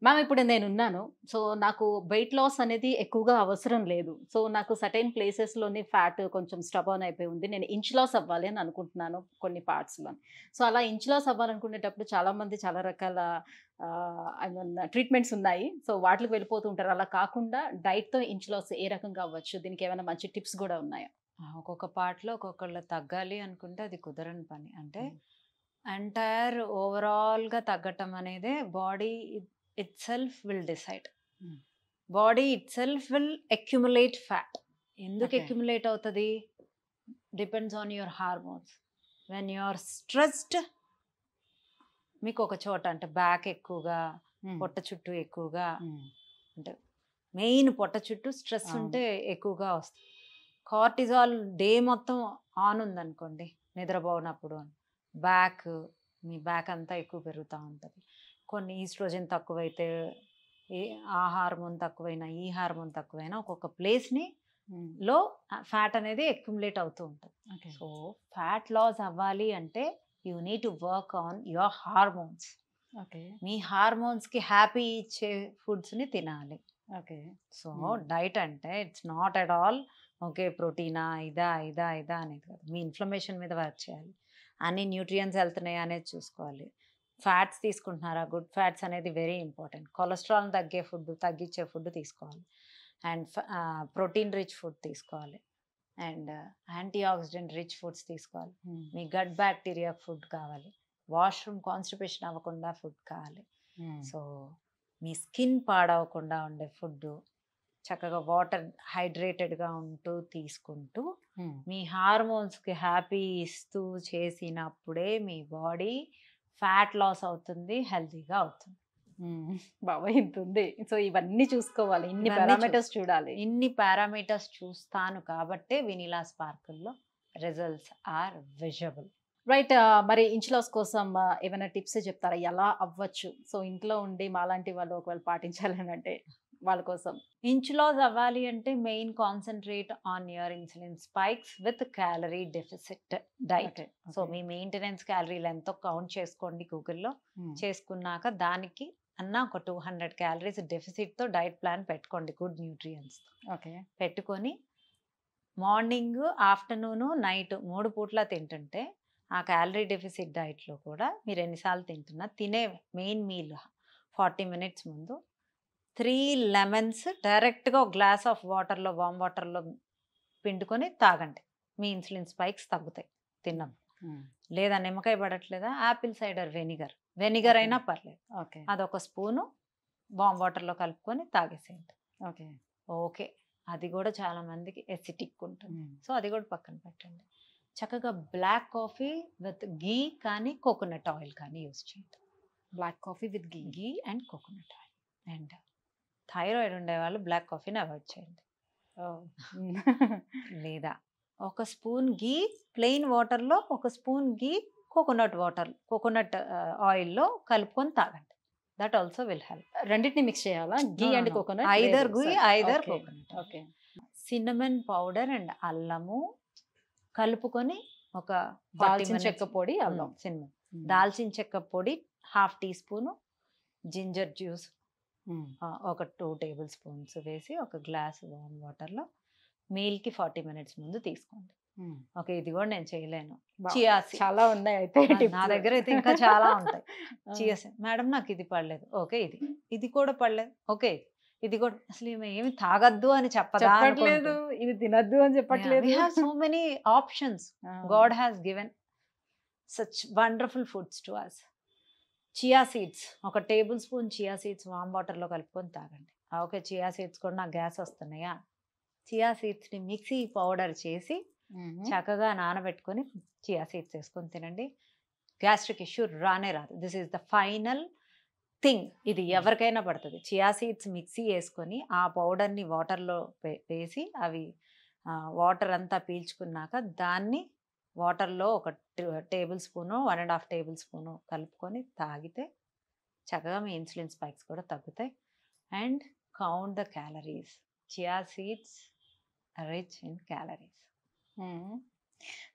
Ma'am ఇప్పుడు నేనున్నాను. సో నాకు వెయిట్ లాస్ అనేది ఎక్కువగా అవసరం లేదు. సో నాకు సర్టెన్ ప్లేసెస్లోని ఫ్యాట్ కొంచెం స్టబర్న్ అయిపోయి ఉంది. నేను ఇంచ్ లాస్ అవ్వాలి అని అనుకుంటున్నాను కొన్ని పార్ట్స్లో. సో అలా ఇంచ్ లాస్ అవ్వాలనుకునేటప్పుడు చాలామంది చాలా రకాల ఐ మీన్ ట్రీట్మెంట్స్ ఉన్నాయి. సో వాటికి వెళ్ళిపోతూ ఉంటారు. అలా కాకుండా డైట్తో ఇంచ్ లాస్ ఏ రకంగా అవ్వచ్చు? దీనికి ఏమైనా మంచి టిప్స్ కూడా ఉన్నాయా? ఒక్కొక్క పార్ట్లో ఒక్కొక్కళ్ళు తగ్గాలి అనుకుంటే అది కుదరని పని. అంటే ఎంటైర్ ఓవరాల్గా తగ్గటం అనేది body itself will decide. Body itself will accumulate fat. ఎందుకు accumulate అవుతుంది? Depends on your hormones. When you are stressed, మీకు ఒక చోట అంటే బ్యాక్ ఎక్కువగా, పొట్ట చుట్టూ ఎక్కువగా, అంటే మెయిన్ పొట్ట చుట్టూ స్ట్రెస్ ఉంటే ఎక్కువగా వస్తుంది. కార్టిజాల్ డే మొత్తం ఆన్ ఉందనుకోండి నిద్రపోనప్పుడు, మీ బ్యాక్ అంతా ఎక్కువ పెరుగుతూ ఉంటుంది. కొన్ని ఈస్ట్రోజన్ తక్కువైతే, ఆ హార్మోన్ తక్కువైనా, ఈ హార్మోన్ తక్కువైనా ఒక్కొక్క ప్లేస్ని లో ఫ్యాట్ అనేది అక్యుములేట్ అవుతూ ఉంటుంది. సో ఫ్యాట్ లాస్ అవ్వాలి అంటే you need to work on your hormones. మీ హార్మోన్స్కి హ్యాపీ ఇచ్చే ఫుడ్స్ని తినాలి. సో డైట్ అంటే it's not at all okay ప్రోటీనా ఇదా అనేది కాదు. మీ ఇన్ఫ్లమేషన్ మీద వర్క్ చేయాలి. అన్ని న్యూట్రియన్స్ వెళ్తున్నాయా అనేది చూసుకోవాలి. ఫ్యాట్స్ తీసుకుంటున్నారా? గుడ్ ఫ్యాట్స్ అనేది వెరీ ఇంపార్టెంట్. కొలెస్ట్రాల్ తగ్గించే ఫుడ్ తీసుకోవాలి. అండ్ ప్రోటీన్ రిచ్ ఫుడ్ తీసుకోవాలి. And anti oxidant rich foods తీసుకోవాలి. మీ గట్ బ్యాక్టీరియా ఫుడ్ కావాలి. వాష్రూమ్ కాన్స్టిపేషన్ అవ్వకుండా ఫుడ్ కావాలి. సో మీ స్కిన్ పాడవకుండా ఉండే ఫుడ్, చక్కగా వాటర్ హైడ్రేటెడ్గా ఉంటూ తీసుకుంటూ మీ హార్మోన్స్కి హ్యాపీ ఇస్తూ చేసినప్పుడే మీ బాడీ ఫ్యాట్ లాస్ అవుతుంది, హెల్తీగా అవుతుంది. బాబాయ్ ఇంత ఉంది. సో ఇవన్నీ చూసుకోవాలి, ఇన్ని పారామీటర్స్ చూడాలి. ఇన్ని పారామీటర్స్ చూస్తాను కాబట్టే వెనిలా స్పార్కిల్లో రిజల్ట్స్ ఆర్ విజిబుల్. రైట్. మరి ఇంచ్ లాస్ కోసం ఏమైనా టిప్స్ చెప్తారా? ఎలా అవ్వచ్చు? సో, ఇంట్లో ఉండి మాలాంటి వాళ్ళు ఒకవేళ పాటించాలని అంటే వాళ్ళ కోసం. ఇంచ్ లాస్ అవ్వాలి అంటే main concentrate on your insulin spikes with calorie deficit diet. Okay. So me maintenance క్యాలరీలు ఎంతో కౌంట్ చేసుకోండి గూగుల్‌లో. హ్మ్. చేసుకున్నాక దానికి ఒక 200 క్యాలరీస్ డెఫిసిట్‌తో డైట్ ప్లాన్ పెట్టుకోండి గుడ్ న్యూట్రియంట్స్‌తో. ఓకే. పెట్టుకొని మార్నింగ్, ఆఫ్టర్‌నూన్, నైట్ 3 పూట్ల తింటుంటే ఆ క్యాలరీ డెఫిసిట్ డైట్‌లో కూడా మీరు ఎన్నిసార్లు తింటున్నా తినే మెయిన్ మీల్ 40 మినిట్స్ ముందు 3 లెమన్స్ డైరెక్ట్‌గా ఒక గ్లాస్ ఆఫ్ వాటర్‌లో వార్మ్ వాటర్‌లో పిండుకొని తాగండి. మీ ఇన్సులిన్ స్పైక్స్ తగ్గుతాయి తిన్నప్పుడు. హ్మ్. లేదా నిమ్మకాయ పడట్లేదా? Apple cider vinegar. Vinegar okay. అయినా పర్లేదు. ఓకే. అదొక స్పూను వార్మ్ వాటర్‌లో కలుపుకొని తాగేసేయండి. ఓకే. ఓకే. అది కూడా చాలా మందికి ఎసిటిక్ ఉంటుంది. హ్మ్. సో అది కూడా పక్కన పెట్టండి. చక్కగా బ్లాక్ కాఫీ విత్ ఘీ కానీ, కోకోనట్ ఆయిల్ కానీ యూజ్ చేయండి. Black coffee with ghee. Ghee and coconut oil. And thyroid ఉండేవాళ్ళు బ్లాక్ కాఫీని అవాయిడ్ చేయండి. ఓహ్! హ్మ్. లేదా ఒక స్పూన్ ఘీ ప్లెయిన్ వాటర్‌లో ఒక స్పూన్ ఘీ కోకోనట్ ఆయిల్‌లో కలుపుకొని తాగండి. That also will help. రెండిటిని మిక్స్ చేయాలా? ఘీ అండ్ కోకోనట్ ఐదర్ లేదు. ఘీ, సరే. Either okay. Coconut. Okay. Cinnamon powder and అల్లము కలుపుకొని ఒక 40 దాల్చిన చెక్క మినిట్స్ పొడి, అల్లం. సిన్నమన్. హ్మ్. దాల్చిన చెక్క పొడి half teaspoon, ginger juice hmm. ఒక 2 టేబుల్ స్పూన్స్ వేసి ఒక గ్లాస్ వార్మ్ వాటర్‌లో మీల్‌కి 40 మినిట్స్ ముందు తీసుకోండి. హ్మ్. ఓకే. ఇది కూడా నేను చేయలేను. బావుంది. Chia seeds. చాలా ఉన్నాయి అయితే నా టిప్స్. దగ్గర అయితే ఇంకా చాలా ఉంటాయి. ఆ. Chia seed. మేడం నాకు ఇది పడలేదు. ఓకే ఇది. ఇది కూడా పడలేదు. ఓకే. ఇది కూడా అసలు ఈమె ఏమి తాగొద్దు అని చెప్పదా చెప్పట్లేదు. అనుకుంటే. ఇది తినొద్దు అని వి చెప్పట్లేదు. Have so many options. ఆ. God has given such wonderful foods to us. Chia seeds ఒక tablespoon chia seeds warm వాటర్‌లో కలుపుకొని తాగండి. ఓకే. చియా సీడ్స్ కూడా నాకు గ్యాస్ వస్తున్నాయా? చియా సీడ్స్‌ని మిక్సీ పౌడర్ చేసి హుహు. చక్కగా నానబెట్టుకొని చియా సీడ్స్ వేసుకొని తినండి. గ్యాస్ట్రిక్ ఇష్యూ రానే రాదు. This is the final thing. ఇది ఎవరికైనా పడుతుంది. చియా సీడ్స్ మిక్సీ వేసుకొని ఆ పౌడర్‌ని వాటర్‌లో వేసి అవి వాటర్ అంతా పీల్చుకున్నాక దాన్ని వాటర్‌లో ఒక టేబుల్ స్పూను, 1 ½ టేబుల్ స్పూను కలుపుకొని తాగితే చక్కగా మీ ఇన్సులిన్ స్పైక్స్ కూడా తగ్గుతాయి. And count the calories. Chia seeds rich in calories. హ్మ్.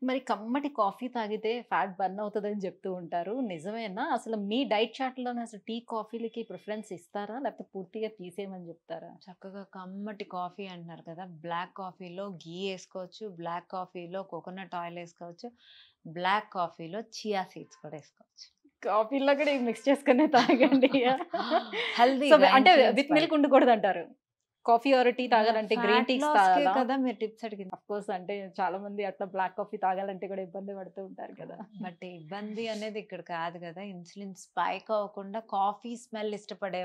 మరి కమ్మటి కాఫీ తాగితే ఫ్యాట్ బర్న్ అవుతదని చెప్తూ ఉంటారు. నిజమేనా? అసలు మీ డైట్ చార్ట్‌లోనే అసలు టీ, కాఫీలకి ప్రిఫరెన్స్ ఇస్తారా? లేకపోతే పూర్తిగా తీసేయమని చెప్తారా? చక్కగా కమ్మటి కాఫీ అంటున్నారు కదా! బ్లాక్ కాఫీలో ఘీ ఏసుకోవచ్చు. బ్లాక్ కాఫీలో కోకోనట్ ఆయిల్ ఏసుకోవచ్చు. బ్లాక్ కాఫీలో చియా సీడ్స్ కూడా ఏసుకోవచ్చు. కాఫీలో కూడా ఇవి మిక్స్ చేసుకునే తాగండి. హెల్తీ సో, అంటే విత్ మిల్క్ ఉండకూడదంటారు. కాఫీ ఆర్ టీ తాగాలంటే గ్రీన్ ఫ్యాట్ టీస్ లాస్‌కే తాగాలా? కదా మీరు టిప్స్ అడిగింది. ఆఫ్ కోర్స్ అంటే చాలా మంది అట్లా బ్లాక్ కాఫీ తాగాలంటే కూడా ఇబ్బంది పడుతూ ఉంటారు కదా! బట్ ఇబ్బంది అనేది ఇక్కడ కాదు కదా! ఇన్సులిన్ స్పైక్ అవ్వకుండా కాఫీ స్మెల్ ఇష్టపడే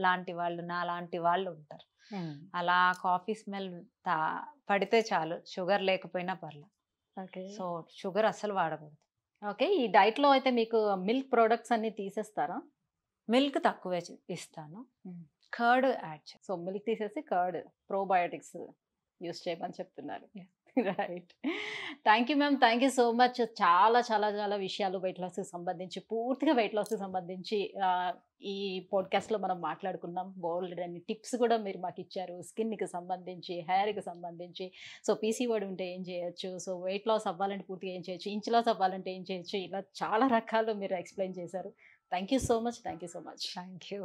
లాంటి వాళ్ళు నాలాంటి వాళ్ళు ఉంటారు. హ్మ్. అలా కాఫీ స్మెల్ తా పడితే చాలు. షుగర్ లేకపోయినా పర్లేదు. ఓకే. సో షుగర్ అస్సలు వాడకూడదు. ఓకే. ఈ డైట్‌లో అయితే మీకు మిల్క్ ప్రొడక్ట్స్ అన్నీ తీసేస్తారా? మిల్క్ తక్కువే ఇస్తాను. హ్మ్. కర్డ్ యాడ్ చేస్తాను. సో, మిల్క్ తీసేసి కర్డ్, ప్రోబయోటిక్స్ యూజ్ చేయమని చెప్తున్నారు. Right. Thank you ma'am. Thank you so much. చాలా చాలా చాలా విషయాలు వెయిట్ లాస్‌కి సంబంధించి, పూర్తిగా వెయిట్ లాస్‌కి సంబంధించి ఈ పాడ్‌కాస్ట్‌లో మనం మాట్లాడుకున్నాం. బోలెడన్ని టిప్స్ కూడా మీరు మాకిచ్చారు. స్కిన్‌కి సంబంధించి, హెయిర్‌కి సంబంధించి. సో, పీసీఓడి ఉంటే ఏం చేయొచ్చు? సో, వెయిట్ లాస్ అవ్వాలంటే పూర్తిగా ఏం చేయొచ్చు? ఇంచ్ లాస్ అవ్వాలంటే ఏం చేయొచ్చు? ఇలా చాలా రకాలు మీరు ఎక్స్‌ప్లెయిన్ చేశారు. Thank you so much. Thank you so much. Thank you.